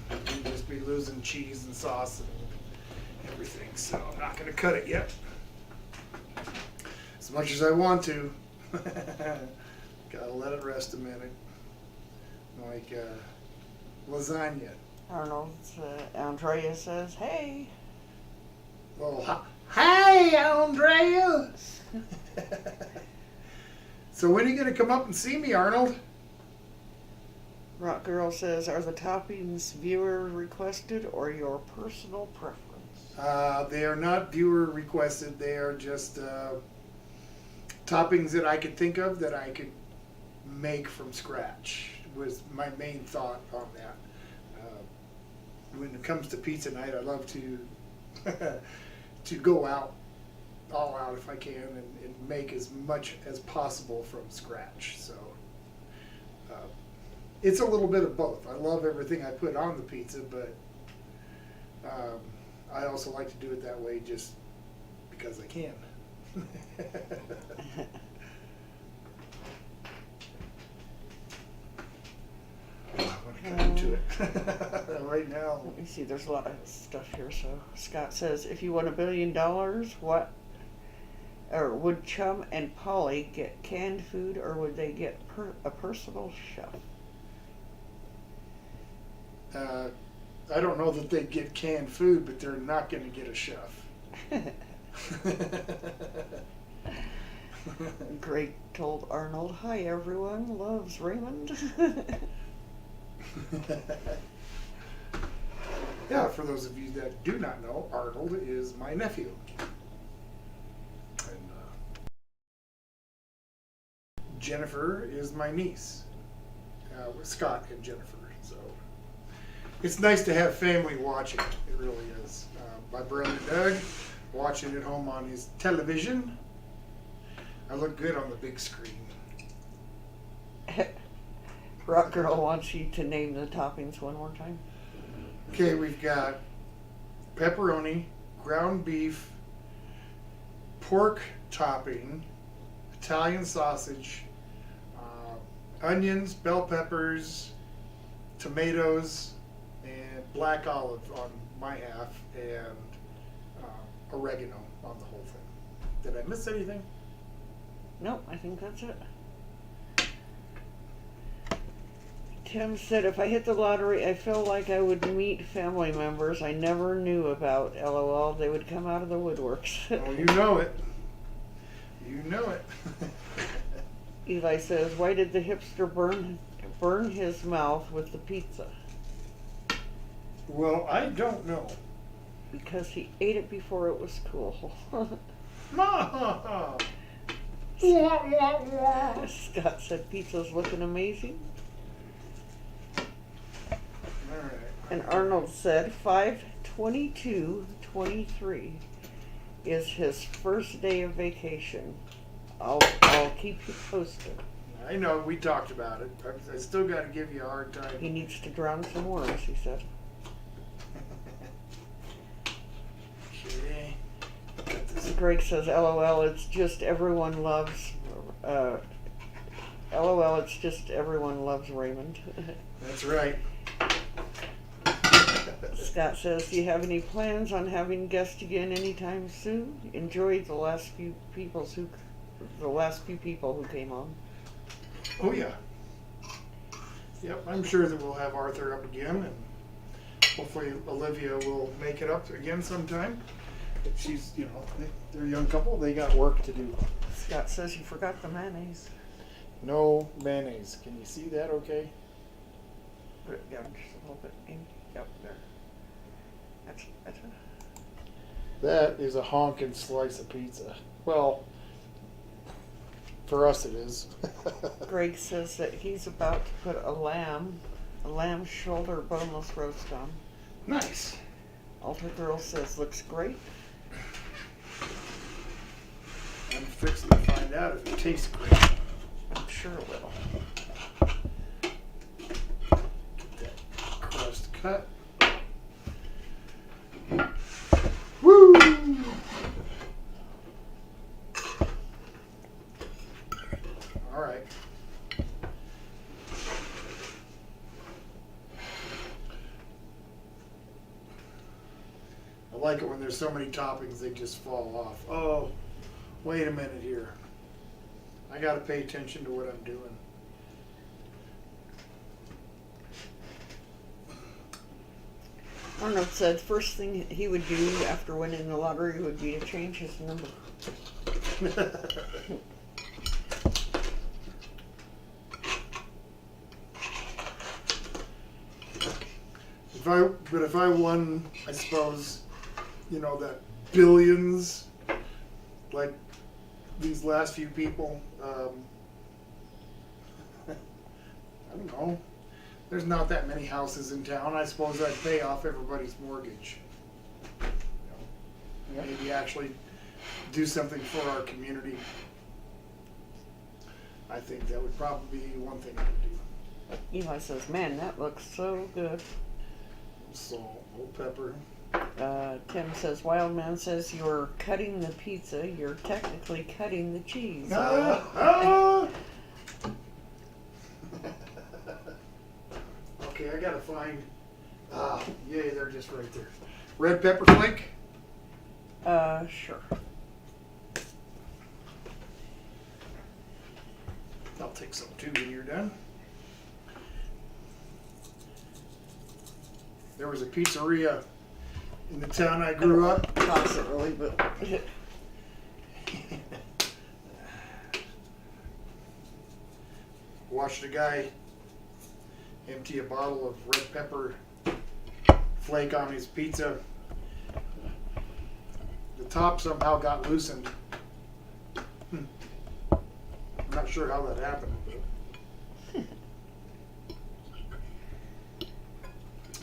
Speaker 3: You just be losing cheese and sauce and everything, so I'm not going to cut it yet. As much as I want to. Gotta let it rest a minute. Like lasagna.
Speaker 2: Arnold, Andrea says, hey.
Speaker 3: Well, hey, Andrea. So when are you going to come up and see me, Arnold?
Speaker 2: Rock Girl says, are the toppings viewer requested or your personal preference?
Speaker 3: They are not viewer requested. They are just toppings that I could think of that I could make from scratch. Was my main thought on that. When it comes to pizza night, I love to to go all out if I can and make as much as possible from scratch. So it's a little bit of both. I love everything I put on the pizza, but I also like to do it that way just because I can. I'm gonna cut into it right now.
Speaker 2: Let me see, there's a lot of stuff here. So Scott says, if you won $1 billion, would Chum and Polly get canned food or would they get a personal chef?
Speaker 3: I don't know that they get canned food, but they're not going to get a chef.
Speaker 2: Greg told Arnold, hi everyone, loves Raymond.
Speaker 3: Yeah, for those of you that do not know, Arnold is my nephew. And Jennifer is my niece. With Scott and Jennifer. So it's nice to have family watching. It really is. My brother Doug watching at home on his television. I look good on the big screen.
Speaker 2: Rock Girl wants you to name the toppings one more time.
Speaker 3: Okay, we've got pepperoni, ground beef, pork topping, Italian sausage, onions, bell peppers, tomatoes, and black olive on my half, and oregano on the whole thing. Did I miss anything?
Speaker 2: Nope, I think that's it. Tim said, if I hit the lottery, I feel like I would meet family members I never knew about. LOL, they would come out of the woodworks.
Speaker 3: Oh, you know it. You know it.
Speaker 2: Eli says, why did the hipster burn his mouth with the pizza?
Speaker 3: Well, I don't know.
Speaker 2: Because he ate it before it was cool. Scott said, pizza's looking amazing.
Speaker 3: All right.
Speaker 2: And Arnold said 5/22/23 is his first day of vacation. I'll keep you posted.
Speaker 3: I know we talked about it. I still got to give you a hard
Speaker 2: He
Speaker 3: time.
Speaker 2: needs to drown some worms, he said.
Speaker 3: Okay. Got this.
Speaker 2: Greg says, LOL, it's just everyone loves, LOL, it's just everyone loves Raymond.
Speaker 3: That's right.
Speaker 2: Scott says, do you have any plans on having guests again anytime soon? Enjoyed the last few people who came on.
Speaker 3: Oh yeah. Yep, I'm sure that we'll have Arthur up again, and hopefully Olivia will make it up again sometime. She's, they're a young couple. They got work to do.
Speaker 2: Scott says you forgot the mayonnaise.
Speaker 3: No mayonnaise. Can you see that? Okay.
Speaker 2: Put it down just a little bit. Yep, there. That's it.
Speaker 3: That is a honkin' slice of pizza. Well, for us it is.
Speaker 2: Greg says that he's about to put a lamb shoulder boneless roast on.
Speaker 3: Nice.
Speaker 2: Altar Girl says looks great.
Speaker 3: I'm fixing to find out if it tastes great.
Speaker 2: I'm sure it will.
Speaker 3: Get that crust cut. Woo! All right. I like it when there's so many toppings they just fall off. Oh, wait a minute here. I got to pay attention to what I'm doing.
Speaker 2: Arnold said first thing he would do after winning the lottery would be to change his number.
Speaker 3: If I won, I suppose, that billions, like these last few people, I don't know. There's not that many houses in town. I suppose I'd pay off everybody's mortgage. Maybe actually do something for our community. I think that would probably be one thing I would do.
Speaker 2: Eli says, man, that looks so good.
Speaker 3: Salt, old pepper.
Speaker 2: Tim says, Wildman says you're cutting the pizza, you're technically cutting the cheese.
Speaker 3: Okay, I gotta find. Yay, they're just right there. Red pepper flake.
Speaker 2: Sure.
Speaker 3: I'll take some too when you're done. There was a pizzeria in the town I grew up.
Speaker 2: Toss it really, but
Speaker 3: Watched a guy empty a bottle of red pepper flake on his pizza. The top somehow got loosened. I'm not sure how that happened. But...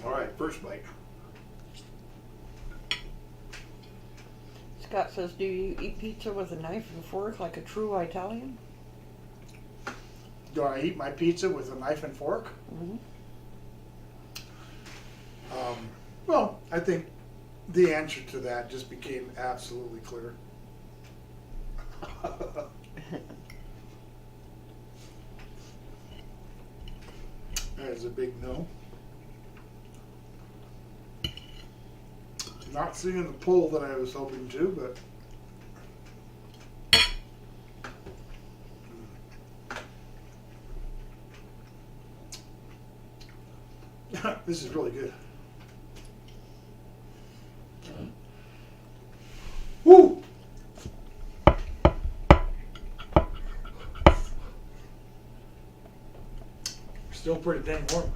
Speaker 3: All right, first bite.
Speaker 2: Scott says, do you eat pizza with a knife and fork like a true Italian?
Speaker 3: Do I eat my pizza with a knife and fork?
Speaker 2: Mm-hmm.
Speaker 3: Well, I think the answer to that just became absolutely clear. That is a big no. Not seeing the pull that I was hoping to, but this is really good. Woo! Still pretty dang warm.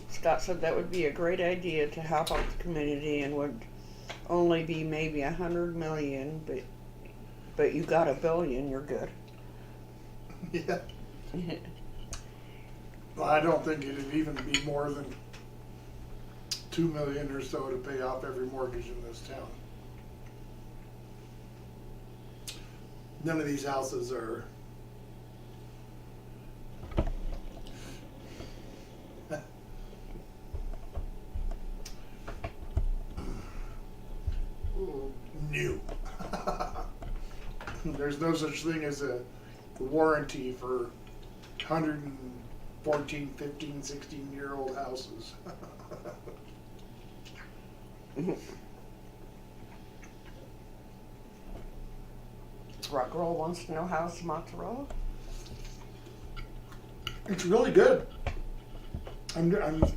Speaker 2: Scott said that would be a great idea to help out the community and would only be maybe $100 million, but But you got $1 billion, you're good.
Speaker 3: Yeah. Well, I don't think it'd even be more than $2 million or so to pay off every mortgage in this town. None of these houses are new. There's no such thing as a warranty for 114, 15, 16-year-old houses.
Speaker 2: Rock Roll wants to know how's mozzarella.
Speaker 3: It's really good. I'm a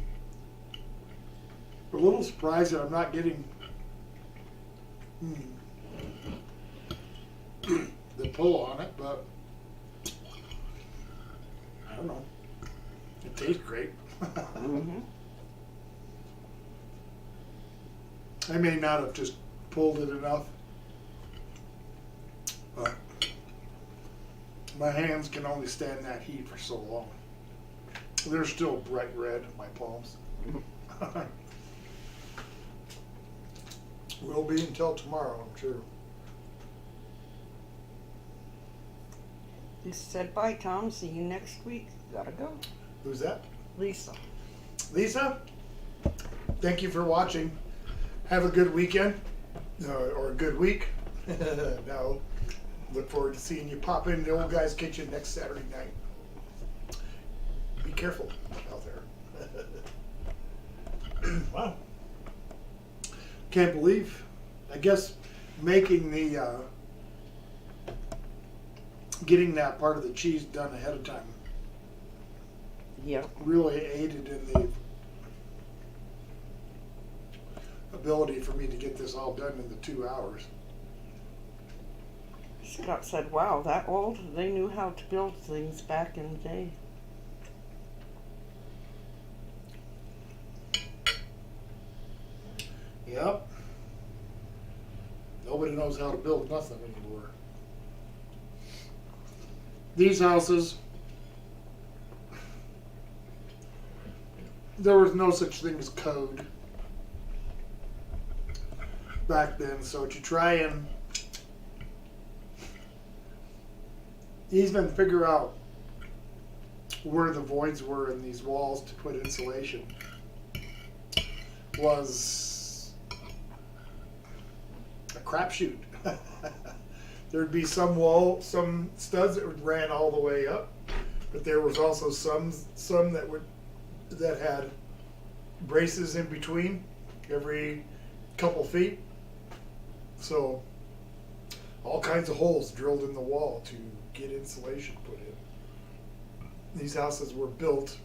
Speaker 3: little surprised that I'm not getting the pull on it, but I don't know. It tastes great.
Speaker 2: Mm-hmm.
Speaker 3: I may not have just pulled it enough, but my hands can only stand that heat for so long. They're still bright red, my palms. Will be until tomorrow, I'm sure.
Speaker 2: You said bye, Tom. See you next week. Gotta go.
Speaker 3: Who's that?
Speaker 2: Lisa.
Speaker 3: Lisa, thank you for watching. Have a good weekend, or a good week. Now, look forward to seeing you pop in the old guy's kitchen next Saturday night. Be careful out there. Wow. Can't believe, I guess making the, getting that part of the cheese done ahead of time
Speaker 2: Yep.
Speaker 3: really aided in the ability for me to get this all done in the 2 hours.
Speaker 2: Scott said, wow, that old? They knew how to build things back in the day.
Speaker 3: Yep. Nobody knows how to build nothing anymore. These houses, there was no such thing as code back then, so to try and even figure out where the voids were in these walls to put insulation was a crapshoot. There'd be some studs that ran all the way up, but there was also some that had braces in between every couple feet. So all kinds of holes drilled in the wall to get insulation put in. These houses were built,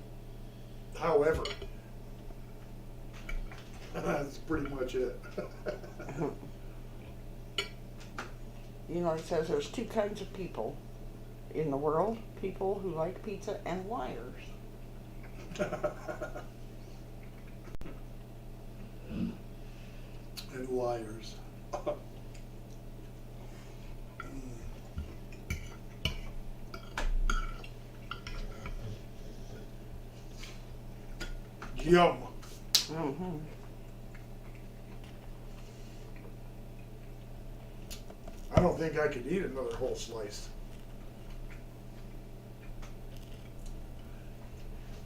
Speaker 3: however. That's pretty much it.
Speaker 2: You know, it says there's 2 kinds of people in the world. People who like pizza and liars.
Speaker 3: And liars. Yum.
Speaker 2: Mm-hmm.
Speaker 3: I don't think I could eat another whole slice.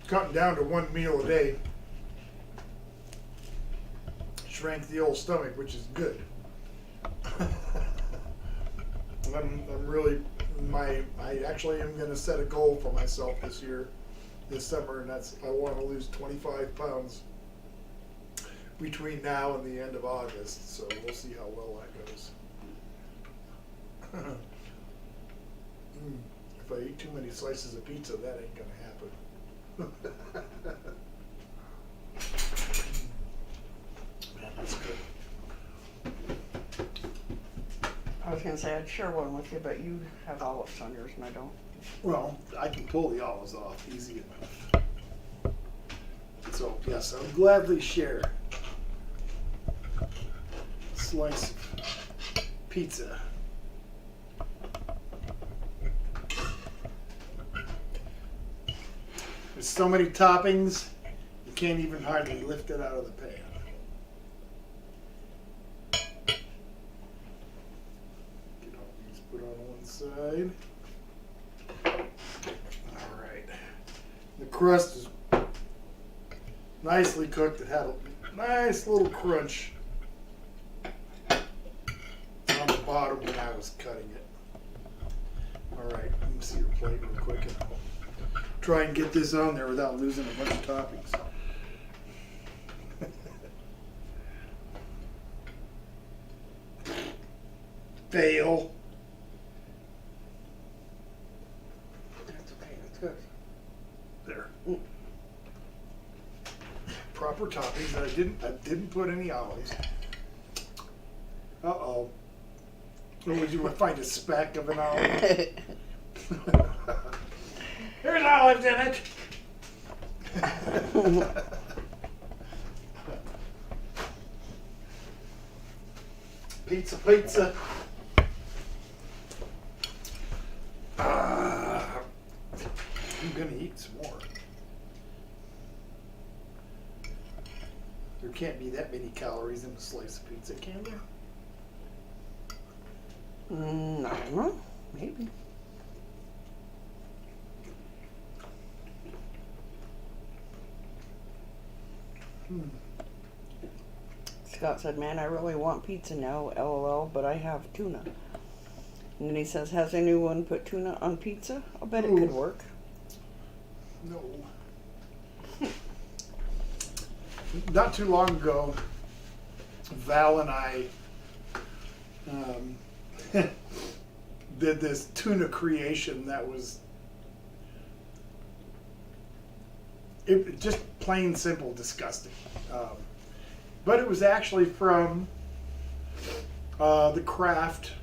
Speaker 3: Cutting down to 1 meal a day shrank the old stomach, which is good. I'm really, I actually am going to set a goal for myself this summer, and that's I want to lose 25 pounds between now and the end of August. So we'll see how well that goes. If I eat too many slices of pizza, that ain't gonna happen. Man, that's good.
Speaker 2: I was going to say I'd share one with you, but you have olives on yours and I don't.
Speaker 3: Well, I can pull the olives off easy enough. So yes, I'll gladly share a slice of pizza. There's so many toppings, you can't even hardly lift it out of the pan. Get all these put on one side. All right. The crust is nicely cooked. It had a nice little crunch on the bottom when I was cutting it. All right, let me see your plate real quick and I'll try and get this on there without losing a bunch of toppings. Fail.
Speaker 2: That's okay. That's good.
Speaker 3: There. Proper toppings. I didn't put any olives. Uh-oh. Or would you find a speck of an olive? There's olives in it. Pizza, pizza. I'm gonna eat some more. There can't be that many calories in a slice of pizza, can there?
Speaker 2: I don't know. Maybe. Scott said, "Man, I really want pizza now, LOL, but I have tuna." And then he says, "Has anyone put tuna on pizza? I'll bet it could
Speaker 3: Ooh.
Speaker 2: work."
Speaker 3: No. Not too long ago, Val and I did this tuna creation that was just plain simple disgusting. But it was actually from the Kraft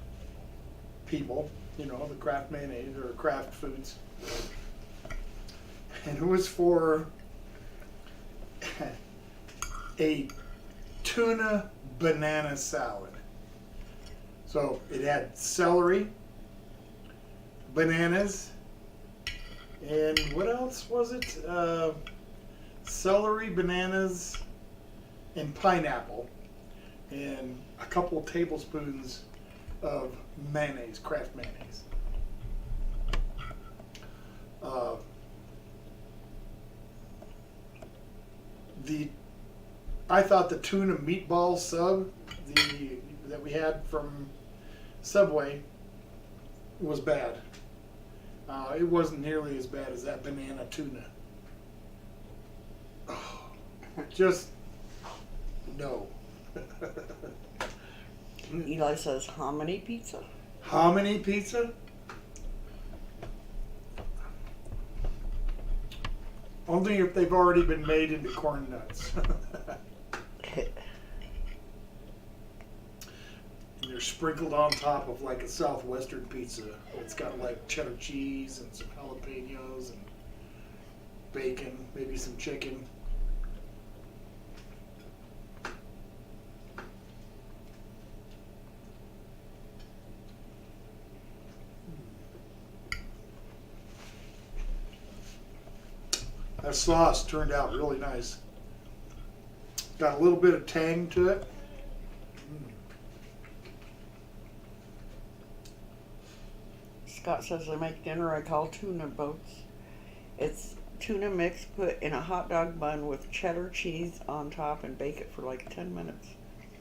Speaker 3: people, you know, the Kraft mayonnaise or Kraft foods. And it was for a tuna banana salad. So it had celery, bananas, and what else was it? Celery, bananas, and pineapple, and a couple of tablespoons of mayonnaise, Kraft mayonnaise. I thought the tuna meatball sub that we had from Subway was bad. It wasn't nearly as bad as that banana tuna. Oh, just no.
Speaker 2: Eli says, "Hominy pizza?"
Speaker 3: Hominy pizza? Only if they've already been made into corn nuts. And they're sprinkled on top of like a Southwestern pizza. It's got like cheddar cheese and some jalapenos and bacon, maybe some chicken. That sauce turned out really nice. Got a little bit of tang to it.
Speaker 2: Scott says, "I make dinner I call tuna boats. It's tuna mix put in a hot dog bun with cheddar cheese on top and bake it for like 10 minutes.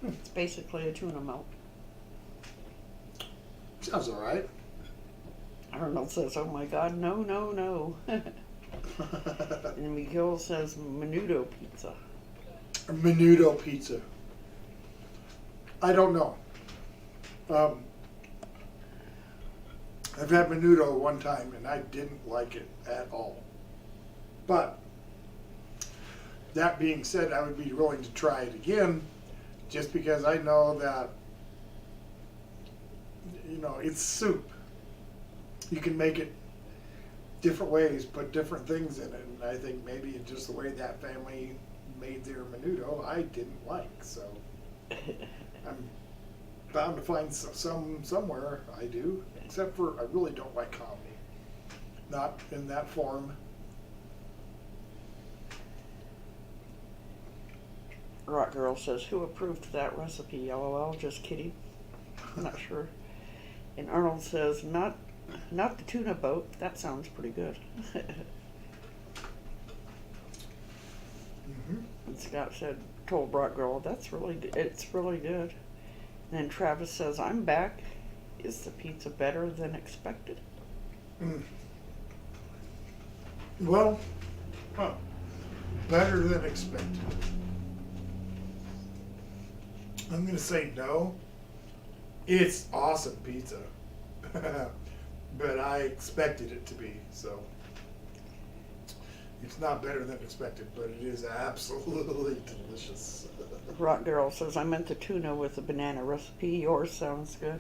Speaker 2: It's basically a tuna melt."
Speaker 3: Sounds all right.
Speaker 2: Arnold says, "Oh my God, no, no, no." And Miguel says, "Menudo pizza."
Speaker 3: Menudo pizza. I don't know. I've had menudo one time and I didn't like it at all. But that being said, I would be willing to try it again just because I know that, you know, it's soup. You can make it different ways, put different things in it, and I think maybe it's just the way that family made their menudo I didn't like, so I'm bound to find some somewhere I do, except for I really don't like hominy. Not in that form.
Speaker 2: Rock Girl says, who approved that recipe? LOL, just kidding. I'm not sure. And Arnold says, not the tuna boat. That sounds pretty good.
Speaker 3: Mm-hmm.
Speaker 2: And Scott told Rock Girl, that's really good. It's really good. And then Travis says, I'm back. Is the pizza better than expected?
Speaker 3: Mm. Well, better than expected. I'm going to say no. It's awesome pizza. But I expected it to be, so. It's not better than expected, but it is absolutely delicious.
Speaker 2: Rock Girl says, I meant the tuna with the banana recipe. Yours sounds good.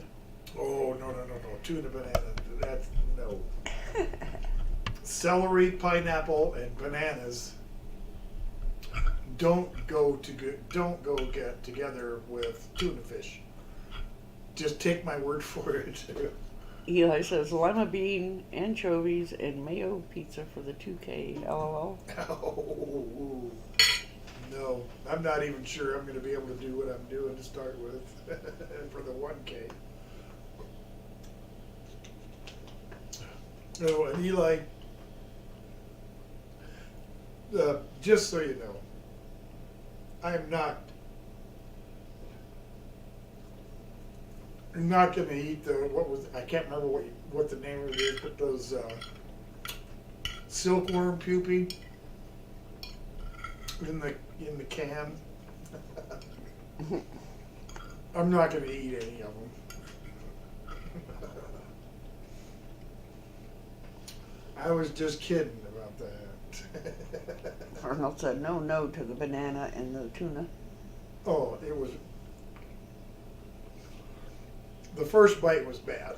Speaker 3: Oh, no. Tuna banana. That's no. Celery, pineapple, and bananas don't go get together with tuna fish. Just take my word for it.
Speaker 2: Eli says, lima bean, anchovies, and mayo pizza for the 2K. LOL.
Speaker 3: Oh, no. I'm not even sure I'm going to be able to do what I'm doing to start with for the 1K. Oh, and Eli, just so you know, I'm not going to eat I can't remember what the name of it is, but those silkworm pupae in the can. I'm not going to eat any of them. I was just kidding about that.
Speaker 2: Arnold said, no to the banana and the tuna.
Speaker 3: Oh, it was. The first bite was bad.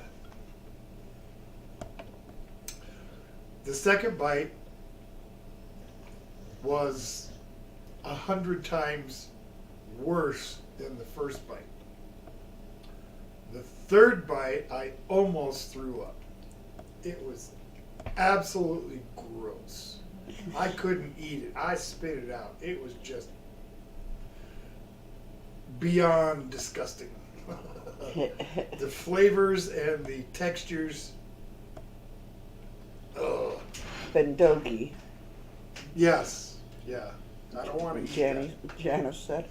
Speaker 3: The second bite was 100 times worse than the first bite. The third bite, I almost threw up. It was absolutely gross. I couldn't eat it. I spit it out. It was just beyond disgusting. The flavors and the textures. Ugh.
Speaker 2: Bendogi,
Speaker 3: Yes. Yeah. I don't want to eat
Speaker 2: Janice said.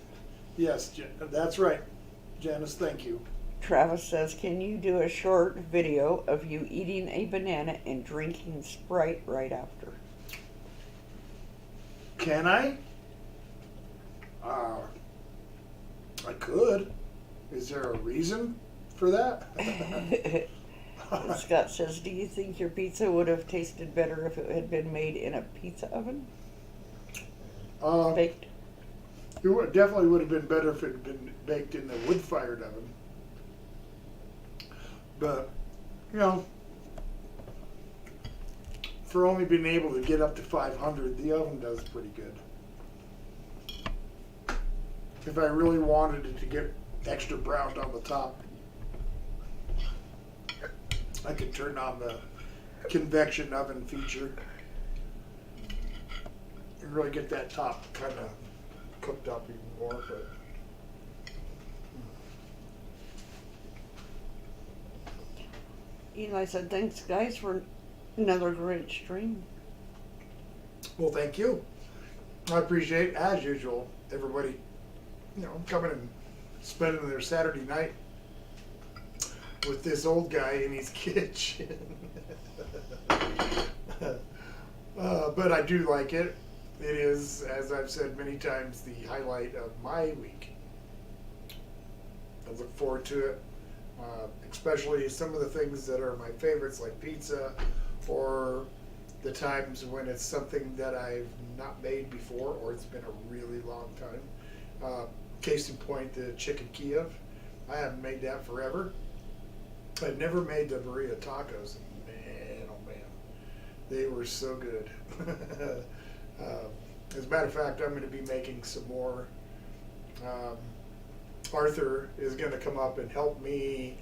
Speaker 3: Yes, that's right. Janice, thank you.
Speaker 2: Travis says, can you do a short video of you eating a banana and drinking Sprite right after?
Speaker 3: Can I? I could. Is there a reason for that?
Speaker 2: Scott says, do you think your pizza would have tasted better if it had been made in a pizza oven? Baked?
Speaker 3: It definitely would have been better if it had been baked in the wood-fired oven. But, for only being able to get up to 500, the oven does pretty good. If I really wanted it to get extra browned on the top, I could turn on the convection oven feature and really get that top kind of cooked up even more. But
Speaker 2: Eli said, thanks guys for another great stream.
Speaker 3: well, thank you. I appreciate, as usual, everybody, coming and spending their Saturday night with this old guy in his kitchen. But I do like it. It is, as I've said many times, the highlight of my week. I look forward to it, especially some of the things that are my favorites, like pizza, or the times when it's something that I've not made before, or it's been a really long time. Case in point, the chicken Kiev. I haven't made that forever. I've never made the burrito tacos, and man, oh man, they were so good. As a matter of fact, I'm going to be making some more. Arthur is going to come up and help me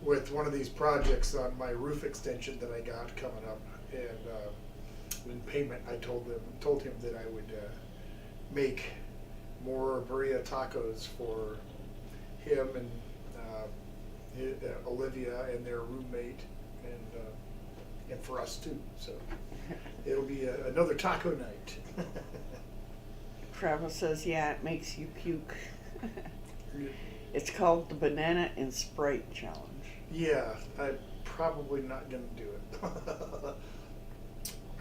Speaker 3: with one of these projects on my roof extension that I got coming up, and in payment, I told him that I would make more burrito tacos for him and Olivia and their roommate, and for us too. So it'll be another taco night.
Speaker 2: Travis says, yeah, it makes you puke. It's called the Banana and Sprite Challenge.
Speaker 3: Yeah, I'm probably not going to do it.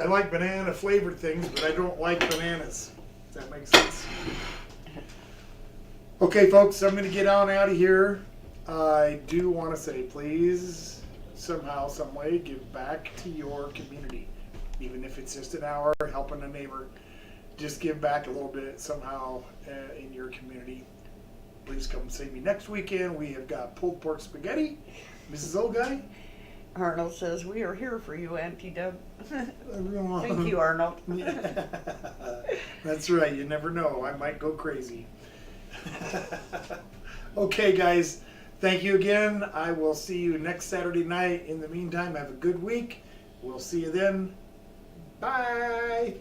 Speaker 3: I like banana flavored things, but I don't like bananas. Does that make sense? Okay, folks, I'm going to get on out of here. I do want to say, please, somehow, some way, give back to your community. Even if it's just an hour helping a neighbor, just give back a little bit somehow in your community. Please come see me next weekend. We have got pulled pork spaghetti. Mrs. Old Guy?
Speaker 2: Arnold says, we are here for you, Auntie Deb.
Speaker 3: Thank
Speaker 2: Thank you, Arnold.
Speaker 3: That's right. You never know. I might go crazy. Okay, guys. Thank you again. I will see you next Saturday night. In the meantime, have a good week. We'll see you then. Bye.